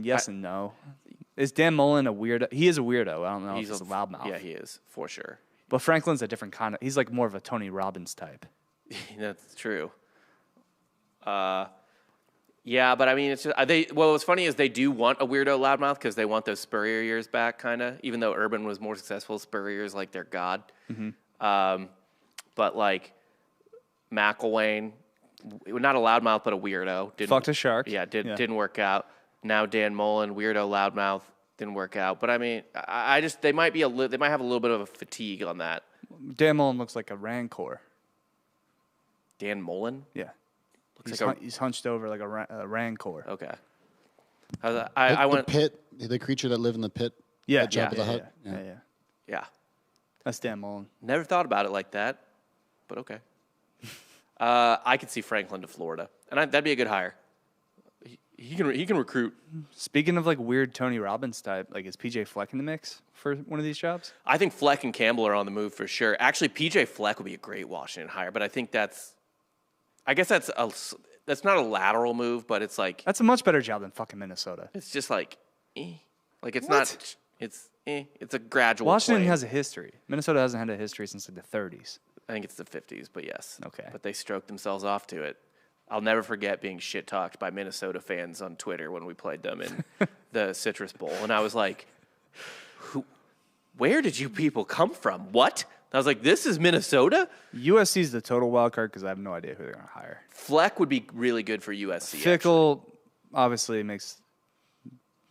Yes and no. Is Dan Mullen a weirdo? He is a weirdo. I don't know if he's a loudmouth. Yeah, he is, for sure. But Franklin's a different kind of. He's like more of a Tony Robbins type. That's true. Yeah, but I mean, it's just, what's funny is they do want a weirdo loudmouth because they want those Spurrier years back, kind of. Even though Urban was more successful, Spurrier's like their god. Mm-hmm. But like McElwain, not a loudmouth, but a weirdo. Fucked a shark. Yeah, didn't work out. Now Dan Mullen, weirdo loudmouth, didn't work out. But I mean, they might have a little bit of a fatigue on that. Dan Mullen looks like a Rancor. Dan Mullen? Yeah. Looks He's hunched over like a Rancor. Okay. I went. The pit, the creature that lived in the pit. Yeah. at Jabba the Hutt. Yeah. Yeah. That's Dan Mullen. Never thought about it like that, but okay. I could see Franklin to Florida, and that'd be a good hire. He can recruit. Speaking of like weird Tony Robbins type, like is PJ Fleck in the mix for one of these jobs? I think Fleck and Campbell are on the move for sure. Actually, PJ Fleck would be a great Washington hire, but I think that's not a lateral move, but it's like That's a much better job than fucking Minnesota. it's just like, like it's What? not. It's a gradual. Washington plane. has a history. Minnesota hasn't had a history since like the 30s. I think it's the 50s, but yes. Okay. But they stroked themselves off to it. I'll never forget being shit talked by Minnesota fans on Twitter when we played them in the Citrus Bowl, and I was like, where did you people come from? What? I was like, this is Minnesota? USC's the total wild card because I have no idea who they're going to hire. Fleck would be really good for USC. Fickle obviously makes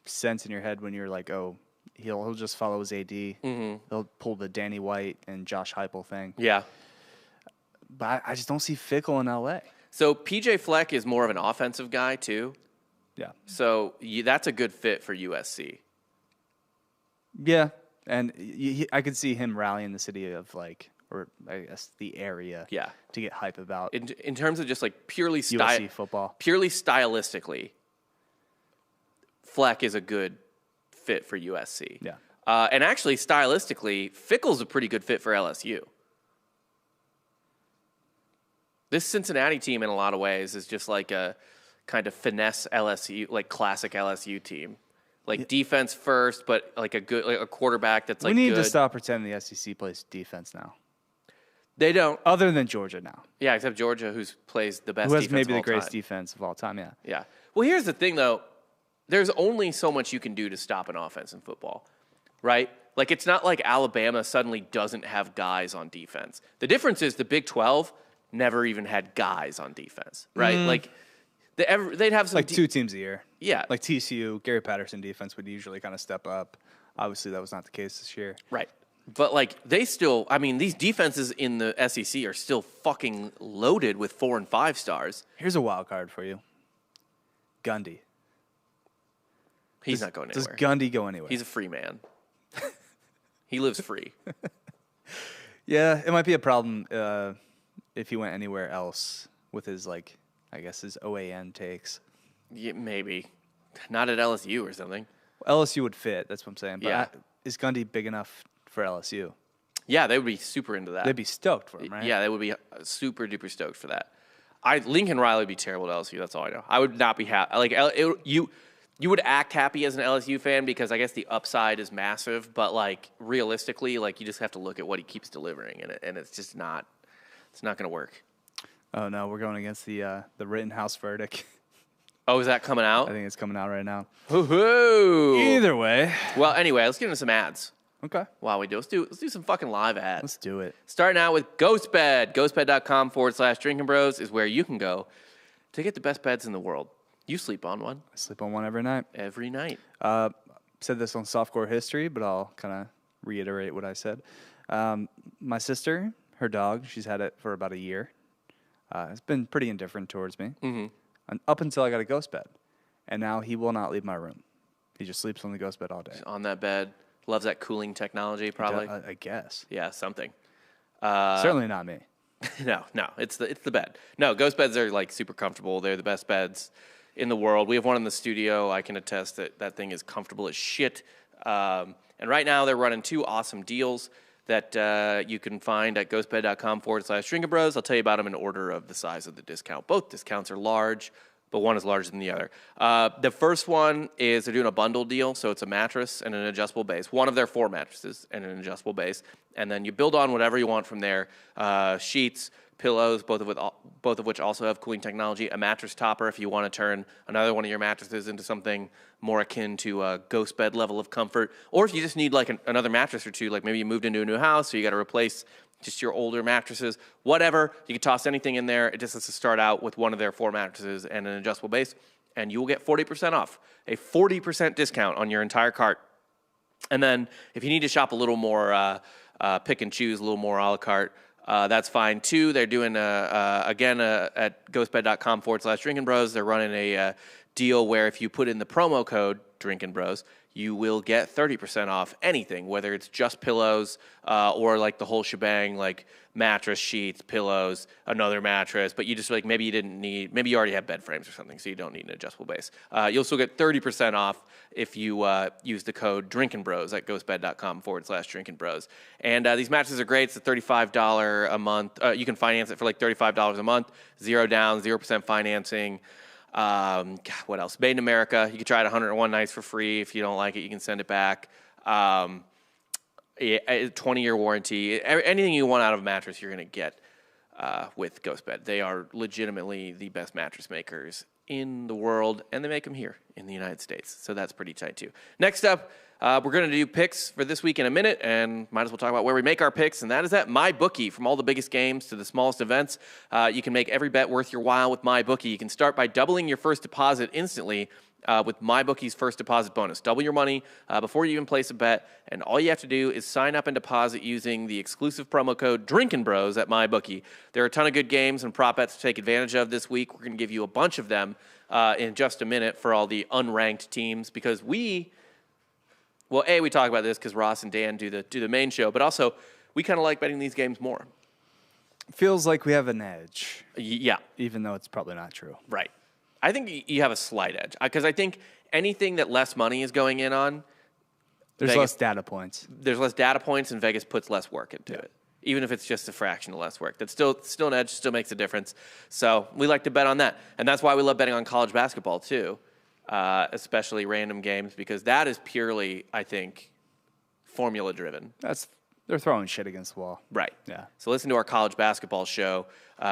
sense in your head when you're like, oh, he'll just follow his AD. Mm-hmm. He'll pull the Danny White and Josh Heupel thing. Yeah. But I just don't see Fickle in LA. So PJ Fleck is more of an offensive guy too. Yeah. So that's a good fit for USC. Yeah. And I could see him rallying the city of like, or I guess the area. Yeah. To get hype about In terms of just like purely USC football. Purely stylistically, Fleck is a good fit for USC. Yeah. And actually, stylistically, Fickle's a pretty good fit for LSU. This Cincinnati team, in a lot of ways, is just like a kind of finesse LSU, like classic LSU team. like defense first, but like a quarterback that's like we need good. to stop pretending the SEC plays defense now. They don't. Other than Georgia now. Yeah, except Georgia, who plays the best Who has defense maybe of the all greatest time. defense of all time, yeah. Yeah. Well, here's the thing, though. There's only so much you can do to stop an offense in football, right? Like, it's not like Alabama suddenly doesn't have guys on defense. The difference is the Big 12 never even had guys on defense, right? Like, they'd have some... Like 2 teams a year. Yeah. Like TCU, Gary Patterson defense would usually kind of step up. Obviously, that was not the case this year. Right. But, like, they still... I mean, these defenses in the SEC are still fucking loaded with 4 and 5 stars. Here's a wild card for you. Gundy. He's not going Does anywhere. Gundy go anywhere? He's a free man. He lives free. Yeah, it might be a problem if he went anywhere else with his, like, I guess his OAN takes. Yeah, maybe. Not at LSU or something. LSU would fit, that's what I'm saying. But Yeah. is Gundy big enough for LSU? Yeah, they would be super into that. They'd be stoked for him, right? Yeah, they would be super duper stoked for that. Lincoln Riley would be terrible at LSU. That's all I know. I would not be happy. Like you would act happy as an LSU fan because I guess the upside is massive, but like realistically, like you just have to look at what he keeps delivering, and it's just not. It's not going to work. Oh no, we're going against the Rittenhouse verdict. Oh, is that coming out? I think it's coming out right now. Hoo-hoo. Either way. Well, anyway, let's get into some ads. Okay. Wow, let's do some fucking live ads. Let's do it. Starting out with GhostBed. GhostBed.com/Drinking Bros is where you can go to get the best beds in the world. You sleep on one. I sleep on one every night. Every night. Said this on Softcore History, but I'll kind of reiterate what I said. My sister, her dog, she's had it for about a year. It's been pretty indifferent towards me. Mm-hmm. And up until I got a ghost bed. And now he will not leave my room. He just sleeps on the ghost bed all day. He's on that bed. Loves that cooling technology, probably. I guess. Yeah, something. Certainly not me. No, it's the bed. No, ghost beds are like super comfortable. They're the best beds in the world. We have one in the studio. I can attest that thing is comfortable as shit. And right now they're running 2 awesome deals that you can find at ghostbed.com/drinking-bros. I'll tell you about them in order of the size of the discount. Both discounts are large, but one is larger than the other. The first one is they're doing a bundle deal, so it's a mattress and an adjustable base. One of their 4 mattresses and an adjustable base, and then you build on whatever you want from there. Sheets, pillows, both of which also have cooling technology. A mattress topper if you want to turn another one of your mattresses into something more akin to a ghost bed level of comfort, or if you just need like another mattress or 2, like maybe you moved into a new house, so you got to replace just your older mattresses, whatever. You can toss anything in there. It just has to start out with one of their 4 mattresses and an adjustable base, and you will get 40% off, a 40% discount on your entire cart. And then if you need to shop a little more, pick and choose, a little more a la carte, that's fine too. They're doing, again, at ghostbed.com/drinking-bros, they're running a deal where if you put in the promo code Drinking Bros, you will get 30% off anything, whether it's just pillows or like the whole shebang, like mattress, sheets, pillows, another mattress. But you just like maybe you already have bed frames or something, so you don't need an adjustable base. You'll still get 30% off if you use the code Drinking Bros at ghostbed.com/Drinking Bros. And these mattresses are great. It's a $35 a month. You can finance it for like $35 a month, 0 down, 0% financing. What else? Made in America. You can try it 101 nights for free. If you don't like it, you can send it back. 20-year warranty. Anything you want out of a mattress, you're going to get with GhostBed. They are legitimately the best mattress makers in the world, and they make them here in the United States. So that's pretty tight, too. Next up, we're going to do picks for this week in a minute, and might as well talk about where we make our picks, and that is at MyBookie. From all the biggest games to the smallest events, you can make every bet worth your while with MyBookie. You can start by doubling your first deposit instantly with MyBookie's first deposit bonus. Double your money before you even place a bet, and all you have to do is sign up and deposit using the exclusive promo code Drinkin' Bros at MyBookie. There are a ton of good games and prop bets to take advantage of this week. We're going to give you a bunch of them in just a minute for all the unranked teams, because we talk about this because Ross and Dan do the main show, but also we kind of like betting these games more. Feels like we have an edge. Yeah. Even though it's probably not true. Right. I think you have a slight edge because I think anything that less money is going in on, There's Vegas, less data points. There's less data points, and Vegas puts less work into it. Even if it's just a fraction of less work. That's still an edge, still makes a difference. So we like to bet on that. And that's why we love betting on college basketball, too. especially random games, because that is purely, I think, formula driven. They're throwing shit against the wall. Right. Yeah. So listen to our college basketball show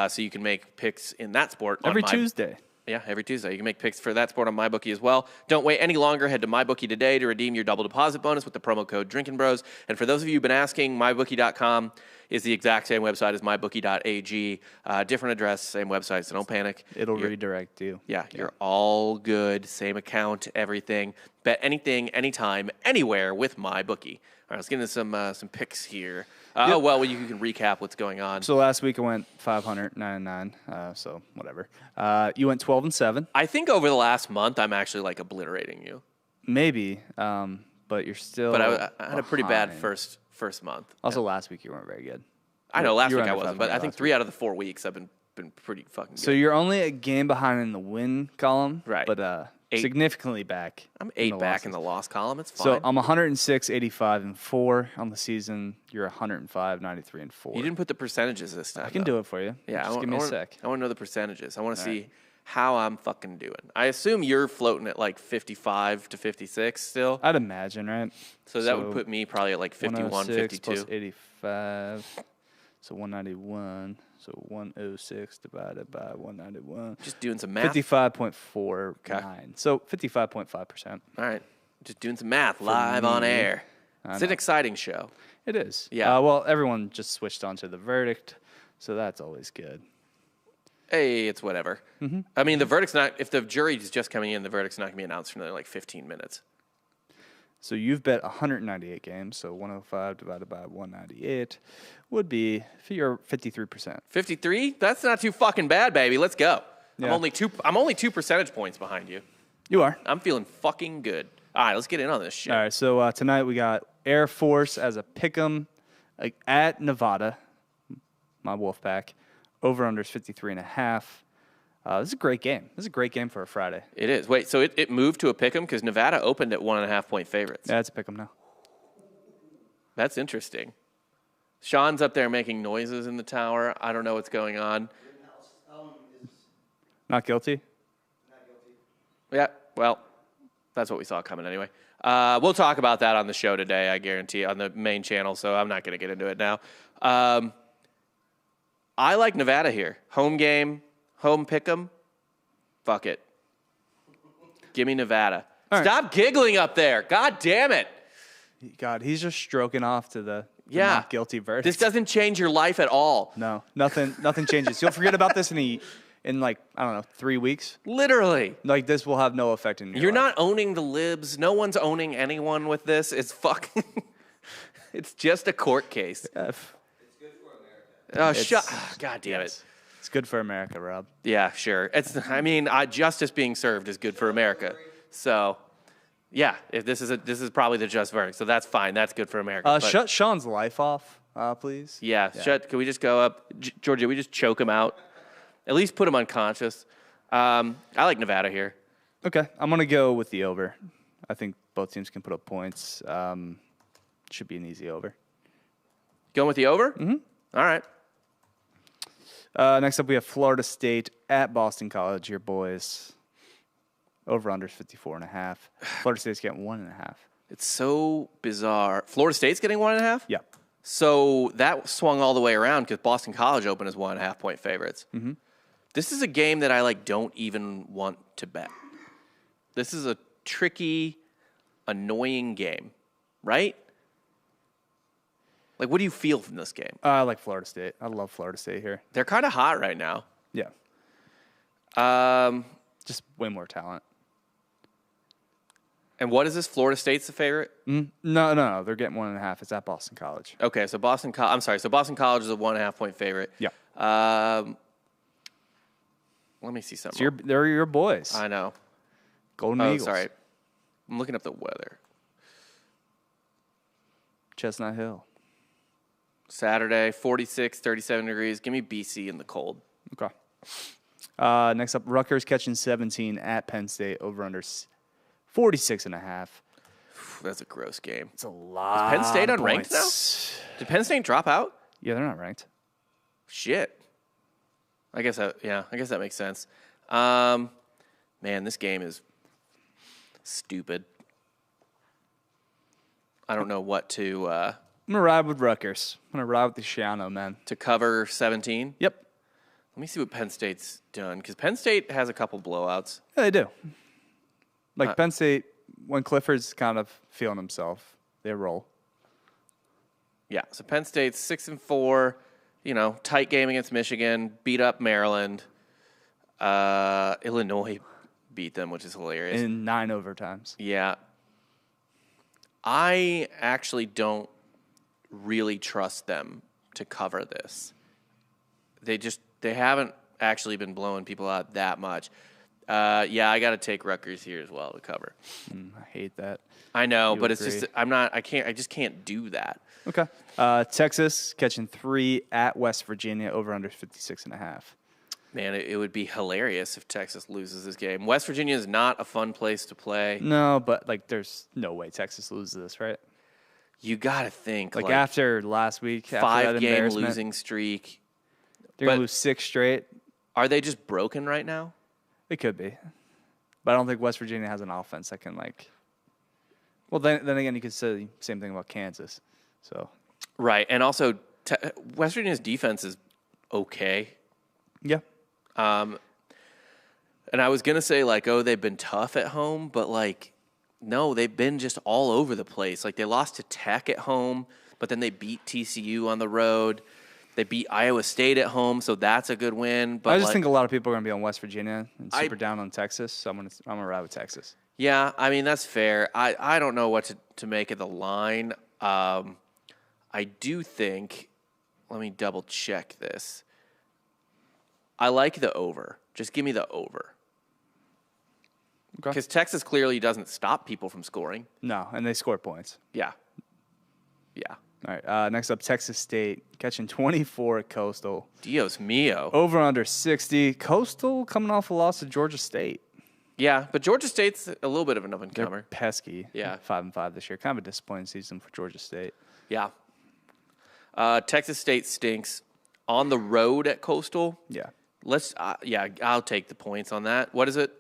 so you can make picks in that sport. Every Tuesday. Yeah, every Tuesday. You can make picks for that sport on MyBookie as well. Don't wait any longer. Head to MyBookie today to redeem your double deposit bonus with the promo code Drinkin' Bros. And for those of you who've been asking, MyBookie.com is the exact same website as MyBookie.ag. Different address, same website, so don't panic. It'll redirect you. Yeah, you're all good. Same account, everything. Bet anything, anytime, anywhere with MyBookie. All right, let's get into some picks here. Well, you can recap what's going on. So last week I went 599, so whatever. You went 12-7. I think over the last month, I'm actually like obliterating you. Maybe, but you're still. But I had a pretty bad behind. first month. Also, last week you weren't very good. I know last You were week I under wasn't, but I 500 think last 3 out of the 4 weeks I've been pretty fucking good. So you're only a game behind in the win column, Right. But 8. significantly back. I'm 8 back losses. in the loss column. It's fine. So I'm 106, 85, and 4 on the season. You're 105, 93, and 4. You didn't put the percentages this time. I can do it for you. Yeah, Just give me a sec. I want to know the percentages. I want to see how I'm fucking doing. I assume you're floating at like 55 to 56 still. I'd imagine, right? So that would put me probably at like 51, 106 52. plus 85, so 191. So 106 divided by 191. Just doing some math. 55.49. Okay. So 55.5%. All right. Just doing some math live on air. It's an exciting show. It is. Yeah. Well, everyone just switched on to the verdict, so that's always good. Hey, it's whatever. Mm-hmm. I mean, the verdict's not, if the jury is just coming in, the verdict's not going to be announced for another like 15 minutes. So you've bet 198 games, so 105 divided by 198 would be your 53%. 53? That's not too fucking bad, baby. Let's go. Yeah. I'm only 2 percentage points behind you. You are. I'm feeling fucking good. All right, let's get in on this shit. All right, so tonight we got Air Force as a pick'em at Nevada, my Wolfpack. Over-under is 53.5. This is a great game. This is a great game for a Friday. It is. Wait, so it moved to a pick'em because Nevada opened at 1.5 point favorites. Yeah, it's a pick'em now. That's interesting. Sean's up there making noises in the tower. I don't know what's going on. Not guilty? Yeah, well, that's what we saw coming anyway. We'll talk about that on the show today, I guarantee, on the main channel, so I'm not going to get into it now. I like Nevada here. Home game, home pick'em. Fuck it. Give me Nevada. All right. Stop giggling up there. God damn it. God, he's just stroking off to the Yeah. not guilty verdict. This doesn't change your life at all. No, nothing changes. You'll forget about this in like, I don't know, 3 weeks. Literally. Like, this will have no effect in your You're life. not owning the libs. No one's owning anyone with this. It's fucking... it's just a court case. Oh, God damn it. It's good for America, Rob. Yeah, sure. Justice being served is good for America. So, yeah, if this is probably the just verdict. So that's fine. That's good for America. But- Shut Sean's life off, please. Yeah, can we just go up? Georgia, we just choke him out? At least put him unconscious. I like Nevada here. Okay, I'm going to go with the over. I think both teams can put up points. Should be an easy over. Going with the over? Mm-hmm. All right. Next up, we have Florida State at Boston College, your boys. Over-under is 54.5. Florida State's getting 1.5. It's so bizarre. Florida State's getting 1.5? Yeah. So that swung all the way around because Boston College opened as 1.5 point favorites. Mm-hmm. This is a game that I don't even want to bet. This is a tricky, annoying game, right? Like, what do you feel from this game? I like Florida State. I love Florida State here. They're kind of hot right now. Yeah. Just way more talent. And what is this? Florida State's the favorite? No. They're getting 1.5. It's at Boston College. Okay, so Boston College is a 1.5 point favorite. Yeah. Let me see something. So they're your boys. I know. Golden Oh, Eagles. sorry. I'm looking up the weather. Chestnut Hill. Saturday, 46, 37 degrees. Give me BC in the cold. Okay. Next up, Rutgers catching 17 at Penn State. Over-under 46.5. That's a gross game. It's a lot. Penn State of unranked points. now? Did Penn State drop out? Yeah, they're not ranked. Shit. I guess that makes sense. Man, this game is stupid. I don't know what to I'm gonna ride with Rutgers. I'm gonna ride with the Shiano, man. cover 17. Yep. Let me see what Penn State's done, because Penn State has a couple blowouts. Yeah, they do. Like Penn State, when Clifford's kind of feeling himself, they roll. Yeah, so Penn State's 6-4. You know, tight game against Michigan, beat up Maryland. Illinois beat them, which is hilarious. In 9 overtimes. Yeah. I actually don't really trust them to cover this. They haven't actually been blowing people out that much. Yeah, I got to take Rutgers here as well to cover. I hate that. I know, You but agree. it's just I just can't do that. Okay. Texas catching 3 at West Virginia, over under 56.5. Man, it would be hilarious if Texas loses this game. West Virginia is not a fun place to play. No, but like, there's no way Texas loses this, right? You got to think Like after last week, after that 5-game embarrassment, losing streak. they're gonna but- lose 6 straight. Are they just broken right now? It could be, but I don't think West Virginia has an offense that can like. Well, then again, you could say the same thing about Kansas. So Right, and also West Virginia's defense is okay. yeah, And I was gonna say like, oh, they've been tough at home, but like, no, they've been just all over the place. Like they lost to Tech at home, but then they beat TCU on the road. They beat Iowa State at home, so that's a good win. But I just think a lot of people are gonna be on West Virginia and I- super down on Texas. So I'm gonna ride with Texas. yeah, I mean that's fair. I don't know what to make of the line. I do think. Let me double check this. I like the over. Just give me the over. Okay. Because Texas clearly doesn't stop people from scoring. No, and they score points. Yeah. Yeah. All right. Next up, Texas State catching 24 at Coastal. Dios mio. Over under 60. Coastal coming off a loss to Georgia State. Yeah, but Georgia State's a little bit of an They're up-and-comer. pesky. Yeah. 5-5 this year. Kind of a disappointing season for Georgia State. Yeah. Texas State stinks. On the road at Coastal, Yeah. I'll take the points on that. What is it?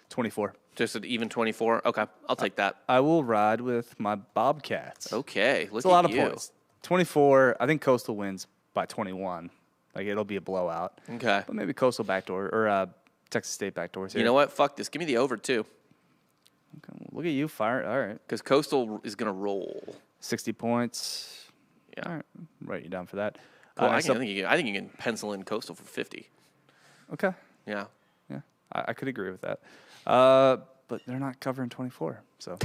24. Just an even 24? Okay, I'll take that. I will ride with my Bobcats. Okay, look It's a lot at of you. points. 24. I think Coastal wins by 21. Like, it'll be a blowout. Okay. But maybe Coastal backdoor or Texas State backdoors here. You know what? Fuck this. Give me the over, too. Okay, well, look at you, fire. All right. Because Coastal is going to roll. 60 points. Yeah. All right. Write you down for that. Cool. I next up- think you can pencil in Coastal for 50. Okay. Yeah. Yeah. I could agree with that. But they're not covering 24. So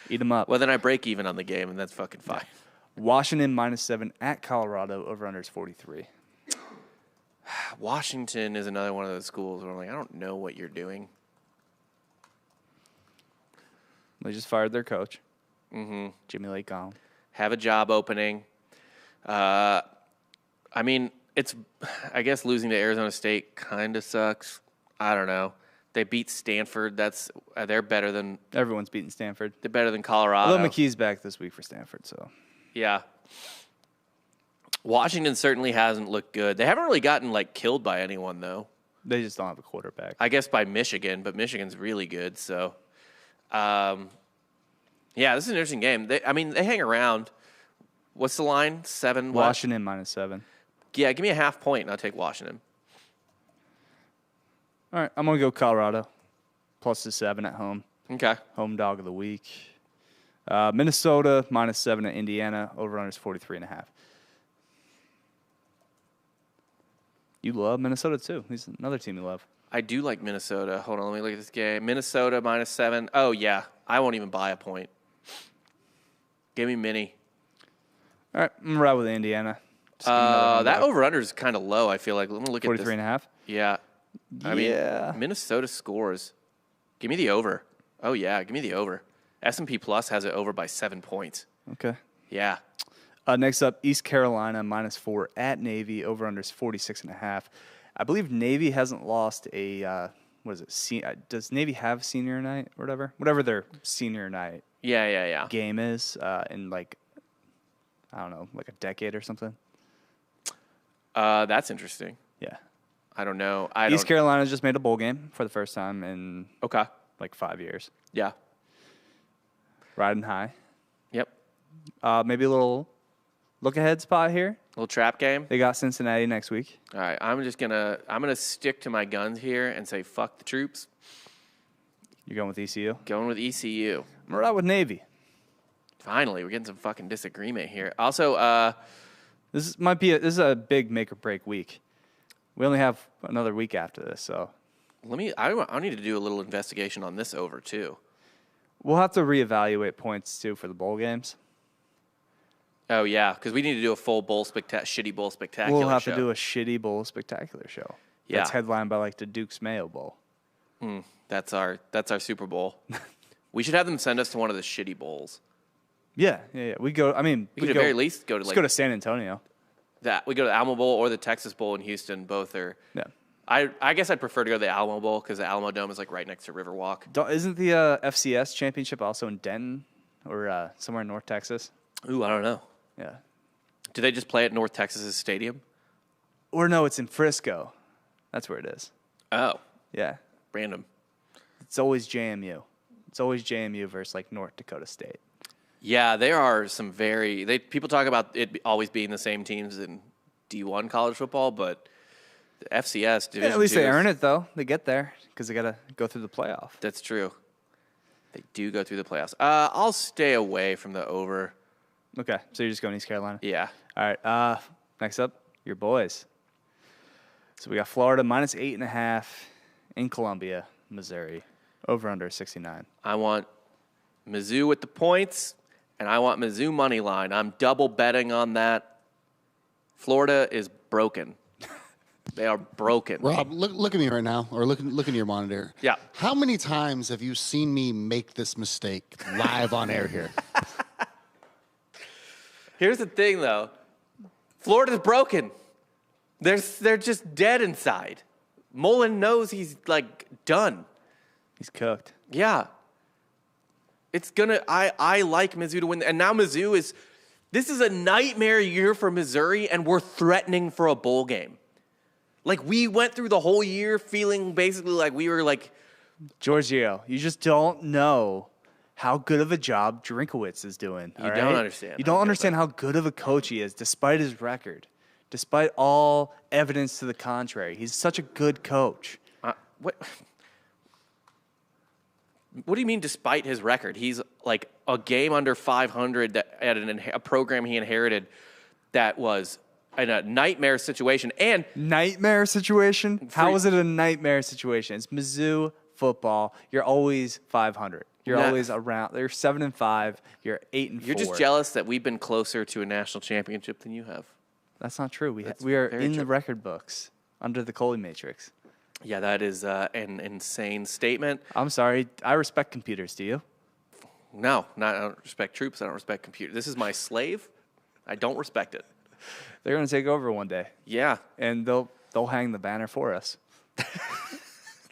eat them up. Well, then I break even on the game, and that's fucking fine. Washington -7 at Colorado. Over under is 43. Washington is another one of those schools where I'm like, I don't know what you're doing. They just fired their coach. Mm-hmm. Jimmy Lake Gone. Have a job opening. I mean, I guess losing to Arizona State kind of sucks. I don't know. They beat Stanford. They're better than Everyone's beating Stanford. Colorado. Although McKee's back this week for Stanford, so Yeah. Washington certainly hasn't looked good. They haven't really gotten like killed by anyone though. they just don't have a quarterback. I guess by Michigan, but Michigan's really good. So, yeah, this is an interesting game. They hang around. What's the line? 7. What? Washington -7. Yeah, give me a half point, and I'll take Washington. All right, I'm gonna go Colorado. Plus the 7 at home. Okay. Home dog of the week. Minnesota -7 at Indiana. Over under is 43.5. You love Minnesota too. He's another team you love. I do like Minnesota. Hold on, let me look at this game. Minnesota -7. Oh, yeah. I won't even buy a point. Give me Minnie. All right, I'm gonna ride with Indiana. Just give me another home That dog. over-under is kind of low, I feel like. Let me look at this. 43.5. Yeah. I mean, Yeah. Minnesota scores. Give me the over. Oh, yeah, give me the over. S&P Plus has it over by 7 points. Okay. Yeah. Next up, East Carolina -4 at Navy. Over under is 46.5. I believe Navy hasn't lost a what is it? Does Navy have senior night or whatever? Whatever their senior night Yeah. game is in like I don't know, like a decade or something. That's interesting. Yeah. I don't know. East Carolina just made a bowl game for the first time in Okay. like 5 years. Yeah. Riding high. Yep. Maybe a little look-ahead spot here. Little trap game. They got Cincinnati next week. All right. I'm gonna stick to my guns here and say fuck the troops. You're going with ECU? Going with ECU. I'm right with Navy. Finally, we're getting some fucking disagreement here. Also, This is a big make or break week. We only have another week after this, so I need to do a little investigation on this over too. we'll have to reevaluate points too for the bowl games. Oh yeah, because we need to do a full shitty bowl spectacular. We'll have show. to do a shitty bowl spectacular show. Yeah. That's headlined by like the Duke's Mayo Bowl. That's our Super Bowl. We should have them send us to one of the shitty bowls. Yeah. We go. I mean, We could at very least go to let's go to San Antonio. that. We go to the Alamo Bowl or the Texas Bowl in Houston. Both are. Yeah. I guess I'd prefer to go to the Alamo Bowl because the Alamo Dome is like right next to Riverwalk. Isn't the FCS championship also in Denton or somewhere in North Texas? Ooh, I don't know. Yeah. Do they just play at North Texas Stadium? Or no, it's in Frisco. That's where it is. Oh, Yeah. random. It's always JMU. It's always JMU versus like North Dakota State. Yeah, there are some people talk about it always being the same teams in D1 college football, but the FCS Division Yeah, at least II they is- earn it though. They get there because they got to go through the playoff. That's true. They do go through the playoffs. I'll stay away from the over. Okay, so you're just going East Carolina. Yeah. All right. Next up, your boys. So we got Florida minus 8.5 in Columbia, Missouri, over under 69. I want Mizzou with the points, and I want Mizzou money line. I'm double betting on that. Florida is broken. They are broken. Rob, look at me right now, or look into your monitor. Yeah. How many times have you seen me make this mistake live on air here? Here's the thing, though. Florida's broken. They're just dead inside. Mullen knows he's, like, done. He's cooked. Yeah. It's gonna. I like Mizzou to win, and now Mizzou is. This is a nightmare year for Missouri, and we're threatening for a bowl game. Like we went through the whole year feeling basically like we were like. Giorgio, you just don't know how good of a job Drinkowitz is doing. You don't understand You how don't good understand how good of a coach he is, despite his record, despite all evidence to the contrary. He's such a good coach. What? What do you mean? Despite his record, he's like a game under 500 that at a program he inherited that was in a nightmare situation. And Nightmare situation? How is it a nightmare situation? It's Mizzou football. You're always 500. You're Nah. always around. They're 7-5. You're 8-4. you're just jealous that we've been closer to a national championship than you have. That's not true. We That's are very in the true. record books under the Coley Matrix. Yeah, that is an insane statement. I'm sorry. I respect computers. Do you? No, I don't respect troops. I don't respect computers. This is my slave. I don't respect it. They're going to take over one day, Yeah, and they'll hang the banner for us.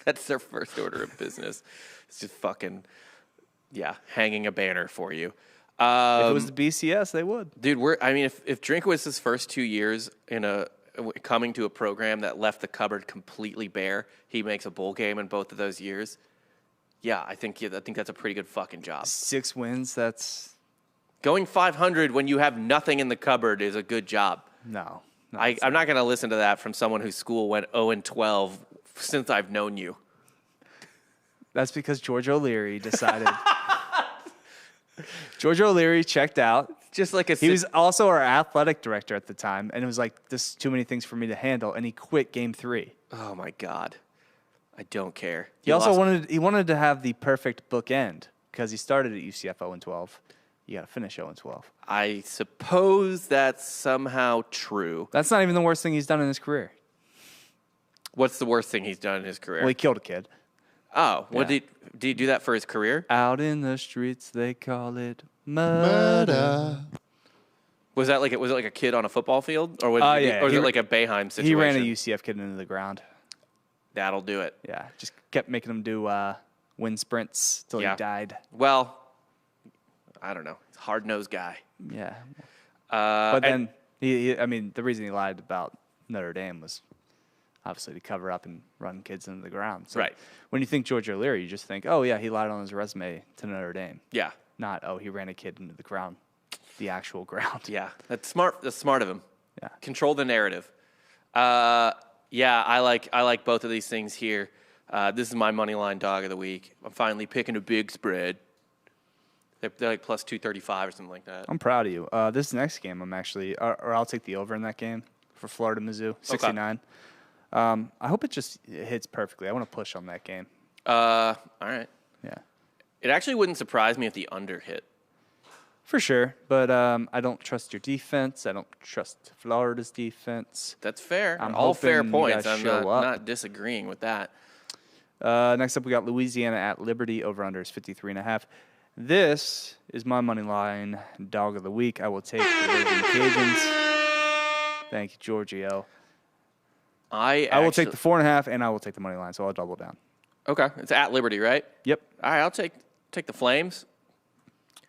that's their first order of business. It's just fucking, yeah, hanging a banner for you. If it was the BCS, they would. Dude, if Drinkwitz's first 2 years coming to a program that left the cupboard completely bare, he makes a bowl game in both of those years. Yeah, I think that's a pretty good fucking job. 6 wins. That's Going 500 when you have nothing in the cupboard is a good job. no. I'm not going to listen to that from someone whose school went 0-12 since I've known you. That's because George O'Leary decided. George O'Leary checked out. Just like He was also our athletic director at the time, and it was like, this is too many things for me to handle, and he quit game 3. Oh my God, I don't care. He also wanted to have the perfect bookend because he started at UCF 0-12. You got to finish 0-12. I suppose that's somehow true. That's not even the worst thing he's done in his career. What's the worst thing he's done in his career? Well, he killed a kid. Oh, what Yeah. did he do that for his career? Out in the streets, they call it murder. Was it like a kid on a football field, or was Yeah, it he- like a Bayheim situation? He ran a UCF kid into the ground. That'll do it. Yeah, just kept making him do wind sprints till Yeah. he died. Well, I don't know. He's a hard-nosed guy. Yeah. But But then, the reason he lied about Notre Dame was obviously to cover up and run kids into the ground. So Right. when you think George O'Leary, you just think, oh, yeah, he lied on his resume to Notre Dame. Yeah. Not, oh, he ran a kid into the ground, the actual ground. Yeah. That's smart. That's smart of him. Yeah. Control the narrative. Yeah, I like both of these things here. This is my money line dog of the week. I'm finally picking a big spread. They're like plus 235 or something like that. I'm proud of you. This next game, I'm actually, or I'll take the over in that game for Florida Mizzou, 69. I hope it just hits perfectly. I want to push on that game. All right. Yeah. It actually wouldn't surprise me if the under hit. For sure, but I don't trust your defense. I don't trust Florida's defense. That's fair. I'm All fair hoping you points. guys I'm show up. not disagreeing with that. Next up, we got Louisiana at Liberty. Over-under is 53.5. This is my money line dog of the week. I will take the Raging Cajuns. Thank you, Giorgio. I will take the 4.5, and I will take the money line, so I'll double down. Okay. It's at Liberty, right? Yep. All right, I'll take the Flames.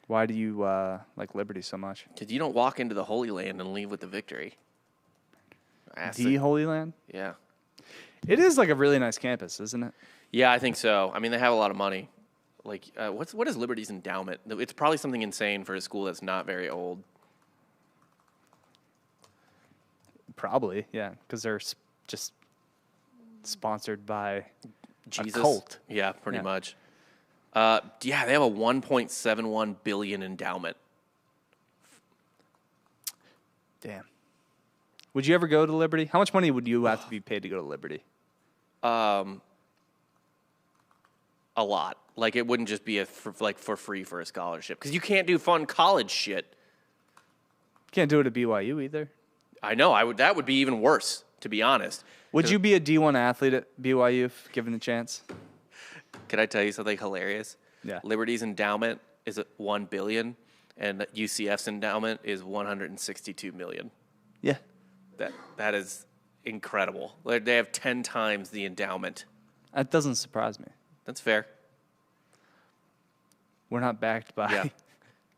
Why do you like Liberty so much? Because you don't walk into the Holy Land and leave with the victory. The Holy Land? Yeah. It is like a really nice campus, isn't it? Yeah, I think so. I mean, they have a lot of money. Like, what is Liberty's endowment? It's probably something insane for a school that's not very old. Probably, yeah, because they're just sponsored by Jesus. a cult. Yeah, pretty Yeah. much. Yeah, they have a $1.71 billion endowment. Damn. Would you ever go to Liberty? How much money would you have to be paid to go to Liberty? A lot. Like, it wouldn't just be for free for a scholarship because you can't do fun college shit. Can't do it at BYU either. I know. That would be even worse, to be honest. Would you be a D1 athlete at BYU if given the chance? Can I tell you something hilarious? Yeah. Liberty's endowment is at $1 billion, and UCF's endowment is $162 million. Yeah. That is incredible. Like, they have 10 times the endowment. That doesn't surprise me. That's fair. We're not backed by Yeah.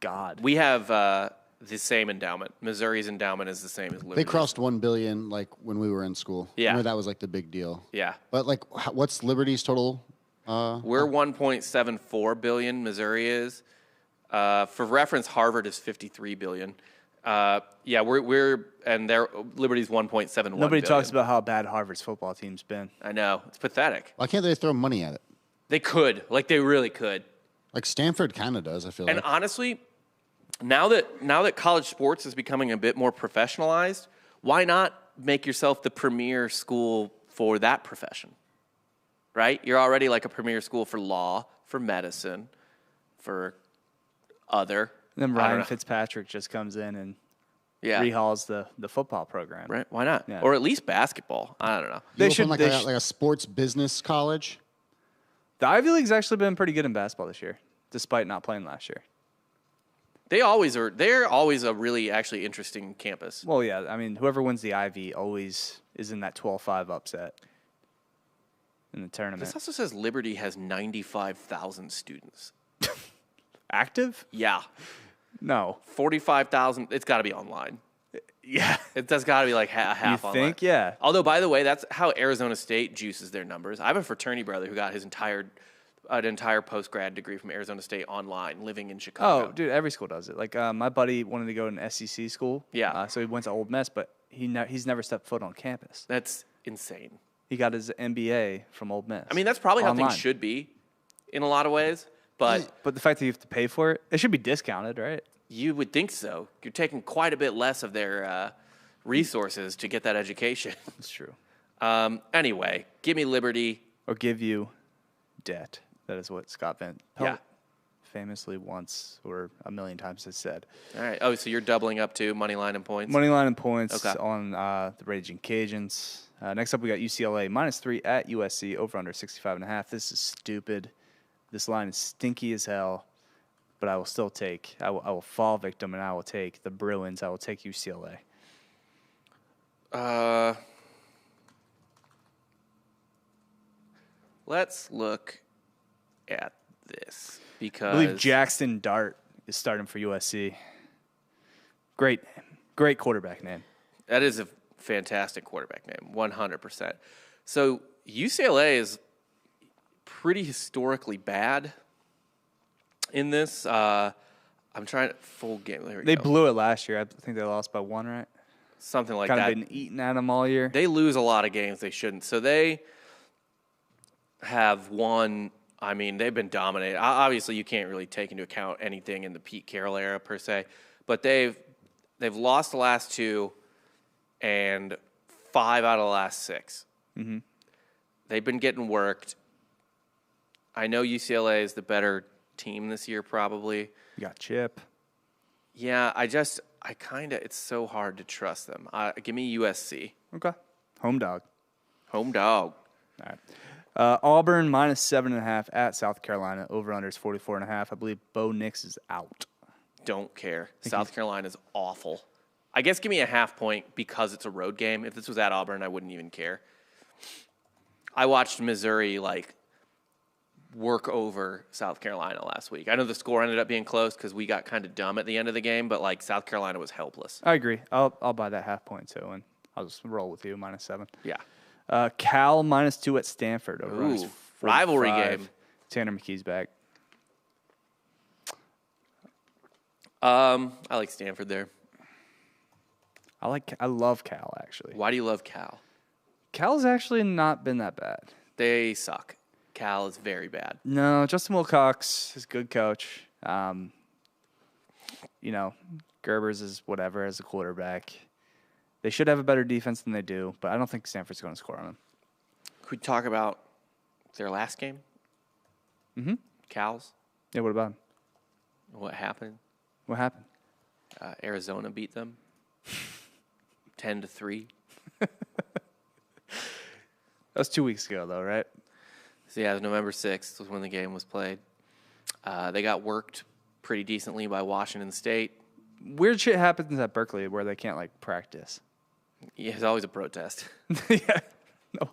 God. We have the same endowment. Missouri's endowment is the same as Liberty's. They crossed 1 billion like when we were in school. Yeah. Remember that was like the big deal. Yeah. But like, what's Liberty's total? We're 1.74 billion. Missouri is. For reference, Harvard is 53 billion. Yeah, we're and their Liberty's 1.71. Nobody talks billion. about how bad Harvard's football team's been. I know, it's pathetic. Why can't they throw money at it? They could, like, they really could. Like Stanford kind of does, I feel And like. honestly, now that college sports is becoming a bit more professionalized, why not make yourself the premier school for that profession? Right? You're already like a premier school for law, for medicine, for other. And then I don't Ryan know. Fitzpatrick just comes in and Yeah. rehauls the football program. Right? Why not? Yeah. Or at least basketball. I don't know. You They should. open like a sports business college. The Ivy League's actually been pretty good in basketball this year, despite not playing last year. They always are. They're always a really actually interesting campus. Well, yeah. I mean, whoever wins the Ivy always is in that 12-5 upset in the tournament. This also says Liberty has 95,000 students. Active? Yeah. No. 45,000. It's got to be online. Yeah. That's got to be like half You online. think? Yeah. Although, by the way, that's how Arizona State juices their numbers. I have a fraternity brother who got his entire post-grad degree from Arizona State online, living in Chicago. Oh, dude, every school does it. Like, my buddy wanted to go to an SEC school. Yeah. So he went to Old Miss, but he's never stepped foot on campus. That's insane. He got his MBA from Old Miss. I mean, that's probably how Online. things should be in a lot of ways, but But the fact that you have to pay for it should be discounted, right? you would think so. You're taking quite a bit less of their resources to get that education. That's true. Anyway, give me Liberty. Or give you debt. That is what Scott Van Pelt Yeah. famously once or a million times has said. All right. Oh, so you're doubling up too, money line and points. Money line and points Okay. on the Raging Cajuns. Next up, we got UCLA -3 at USC, over under 65.5. This is stupid. This line is stinky as hell, but I will still take. I will fall victim, and I will take the Bruins. I will take UCLA. Let's look at this I because believe Jackson Dart is starting for USC. Great quarterback name. that is a fantastic quarterback name, 100%. So UCLA is pretty historically bad in this. I'm trying to full game. There we They go. blew it last year. I think they lost by 1, right? Something like Kind that. of been eating at them all year. They lose a lot of games they shouldn't. So they have won. I mean, they've been dominated. Obviously, you can't really take into account anything in the Pete Carroll era per se, but they've lost the last 2 and 5 out of the last 6. Mm-hmm. They've been getting worked. I know UCLA is the better team this year, probably. You got Chip. Yeah, it's so hard to trust them. Give me USC. Okay. Home dog. Home dog. All right. Auburn -7.5 at South Carolina. Over/under is 44.5. I believe Bo Nix is out. Don't care. South Carolina's awful. I guess give me a half point because it's a road game. If this was at Auburn, I wouldn't even care. I watched Missouri work over South Carolina last week. I know the score ended up being close because we got kind of dumb at the end of the game, but South Carolina was helpless. I agree. I'll buy that half point too, and I'll just roll with you -7. Yeah. Cal -2 at Stanford. Over Ooh, rivalry game. Tanner McKee's back. I like Stanford there. I love Cal actually. Why do you love Cal? Cal's actually not been that bad. They suck. Cal is very bad. No, Justin Wilcox is a good coach. Gerbers is whatever as a quarterback. They should have a better defense than they do, but I don't think Stanford's going to score on them. Could we talk about their last game? Mm-hmm. Cal's? Yeah, what about them? What happened? What happened? Arizona beat them 10-3. That was 2 weeks ago, though, right? So, yeah, it was November 6th was when the game was played. They got worked pretty decently by Washington State. Weird shit happens at Berkeley where they can't, practice. Yeah, it's always a protest. Yeah. No.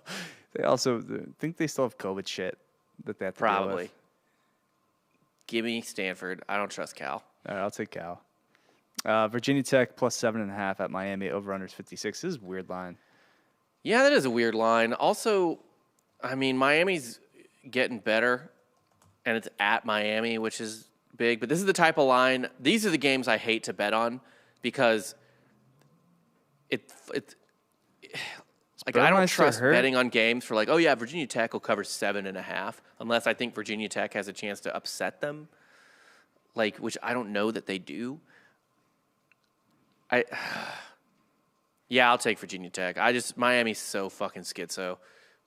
They also think they still have COVID shit that they have to deal Probably. with. Give me Stanford. I don't trust Cal. All right, I'll take Cal. Virginia Tech +7.5 at Miami. Over/under is 56. This is a weird line. Yeah, that is a weird line. Also, I mean, Miami's getting better, and it's at Miami, which is big. But this is the type of line. These are the games I hate to bet on because I don't trust betting on games for Virginia Tech will cover 7.5 unless I think Virginia Tech has a chance to upset them, which I don't know that they do. Yeah, I'll take Virginia Tech. Miami's so fucking schizo.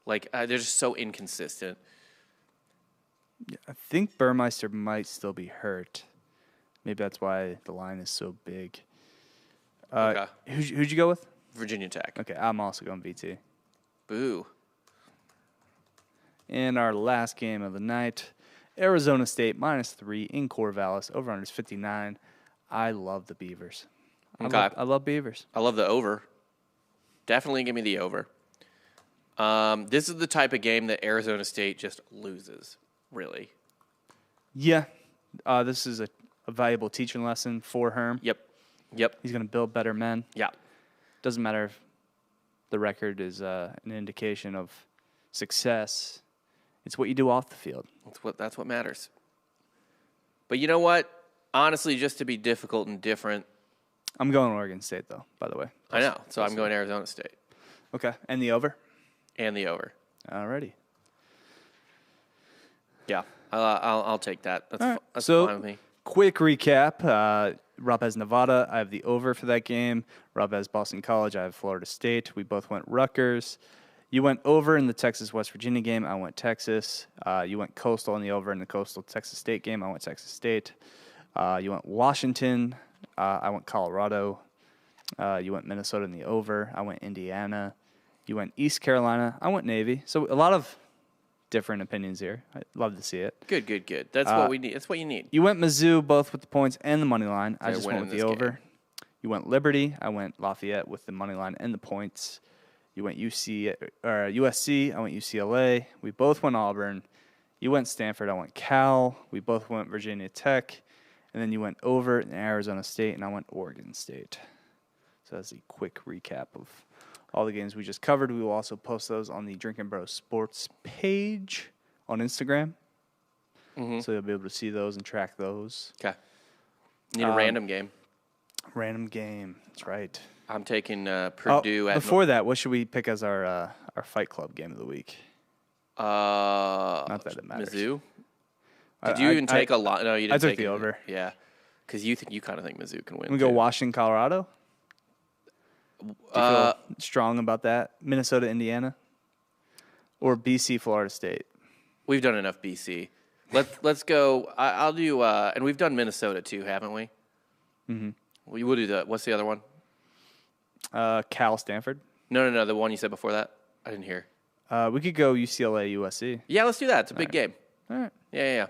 They're just so inconsistent. Yeah, I think Burmeister might still be hurt. Maybe that's why the line is so big. Okay. Who'd you go with? Virginia Tech. Okay, I'm also going VT. Boo. And our last game of the night, Arizona State -3 in Corvallis. Over/under is 59. I love the Beavers. Okay. I love Beavers. I love the over. Definitely give me the over. This is the type of game that Arizona State just loses, really. Yeah. This is a valuable teaching lesson for Herm. Yep. He's going to build better men. Yeah. Doesn't matter if the record is an indication of success. It's what you do off the field. That's what matters. But you know what? Honestly, just to be difficult and different. I'm going Oregon State, though, by the way. I know. So I'm going Arizona State. Okay. And the over? And the over. Alrighty. Yeah. I'll take that. That's, All right. that's So, fine with me. quick recap. Rob has Nevada. I have the over for that game. Rob has Boston College. I have Florida State. We both went Rutgers. You went over in the Texas-West Virginia game. I went Texas. You went Coastal in the over in the Coastal-Texas State game. I went Texas State. You went Washington. I went Colorado. You went Minnesota in the over. I went Indiana. You went East Carolina. I went Navy. So a lot of different opinions here. I'd love to see it. Good. That's what we need. That's what you need. You went Mizzou both with the points and the money line. I They're just went with the winning this over. You went Liberty. I went Lafayette with the money line and the points. You went USC. I went UCLA. We both went Auburn. You went Stanford. I went Cal. We both went Virginia Tech. And then you went over in Arizona State, and I went Oregon State. So that's a quick recap of all the games we just covered. We will also post those on the Drinking Bros Sports page on Instagram. So you'll be able to see those and track those. Okay. Need a random game. Random game. That's right. I'm taking Purdue at... Before that, what should we pick as our Fight Club game of the week? Not that it matters. Mizzou? Did you even take a lot? No, you didn't. I took take the it. over. Yeah, because you kind of think Mizzou can win. We go Washington, Colorado. Do you feel strong about that? Minnesota, Indiana, or BC, Florida State. We've done enough BC. Let's go. I'll do. And we've done Minnesota too, haven't we? Mm-hmm. We will do the. What's the other one? Cal, Stanford. No. The one you said before that. I didn't hear. We could go UCLA, USC. Yeah, let's do that. It's a big game. All right. Yeah.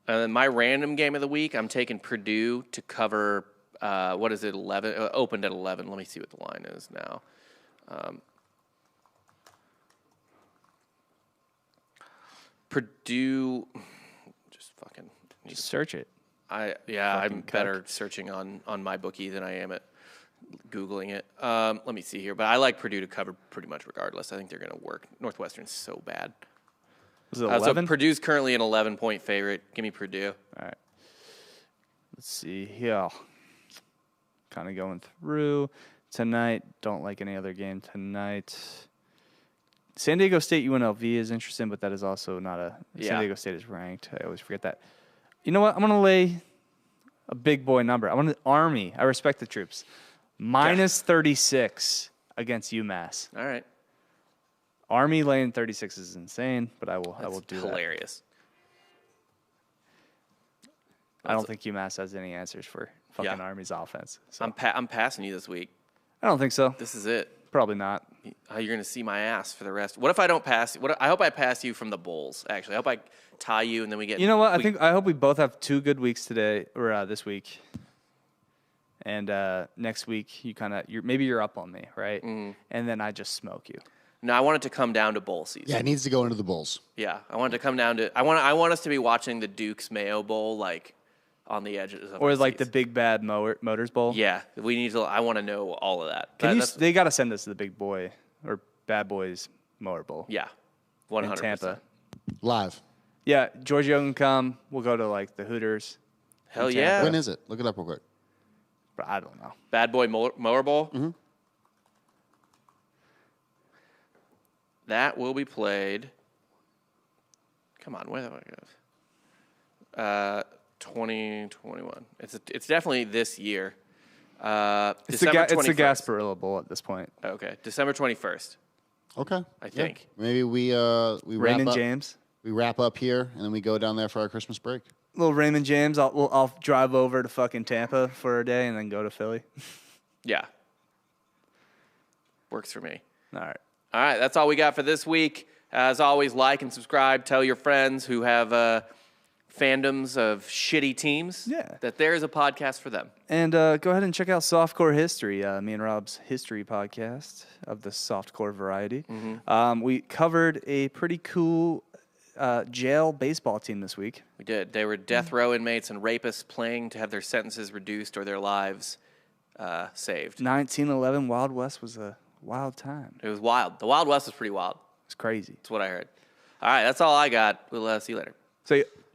And then my random game of the week, I'm taking Purdue to cover, what is it, 11? Opened at 11. Let me see what the line is now. Purdue, just fucking. Just search it. I'm better searching on my bookie than I am at Googling it. Let me see here. But I like Purdue to cover pretty much regardless. I think they're going to work. Northwestern's so bad. Was it 11? So Purdue's currently an 11-point favorite. Give me Purdue. All right. Let's see here. Kind of going through tonight. Don't like any other game tonight. San Diego State UNLV is interesting, but that is also not a... San Diego State is ranked. I always forget that. You know what? I'm going to lay a big boy number. I want the Army. I respect the troops. Minus 36 against UMass. All right. Army laying 36 is insane, but I will do that. Hilarious. I don't think UMass has any answers for fucking Army's offense. So. I'm passing you this week. I don't think so. This is it. Probably not. You're going to see my ass for the rest. What if I don't pass? I hope I pass you from the Bulls, actually. I hope I tie you and then we get... You know what? I hope we both have 2 good weeks today, or this week. And next week, maybe you're up on me, right? And then I just smoke you. No, I want it to come down to bowl season. Yeah, it needs to go into the Bulls. Yeah, I want it to come down to... I want us to be watching the Duke's Mayo Bowl, like, on the edges of or like seats. the Big Bad Motors Bowl. Yeah, we need to... I want to know all of that. They got to send us to the Big Boy or Bad Boys Motor Bowl. Yeah, 100%. In Tampa. Live. Yeah, Giorgio can come. We'll go to like the Hooters. Hell yeah. When is it? Look it up real quick. But I don't know. Bad Boy Mower Bowl? Mm-hmm. That will be played... Come on, where the fuck goes? 2021. It's definitely this year. It's the Gasparilla Bowl at this point. Okay, December 21st. Okay. I think. Maybe we Raymond James. We wrap up here and then we go down there for our Christmas break. Little Raymond James. I'll drive over to fucking Tampa for a day and then go to Philly. Yeah. Works for me. All right. All right, that's all we got for this week. As always, like and subscribe. Tell your friends who have fandoms of shitty teams that there is a podcast for them. And go ahead and check out Softcore History, me and Rob's history podcast of the softcore variety. Mm-hmm. We covered a pretty cool jail baseball team this week. We did. They were death row inmates and rapists playing to have their sentences reduced or their lives saved. 1911 Wild West was a wild time. It was wild. The Wild West was pretty wild. It's crazy. That's what I heard. All right, that's all I got. We'll see you later. See ya.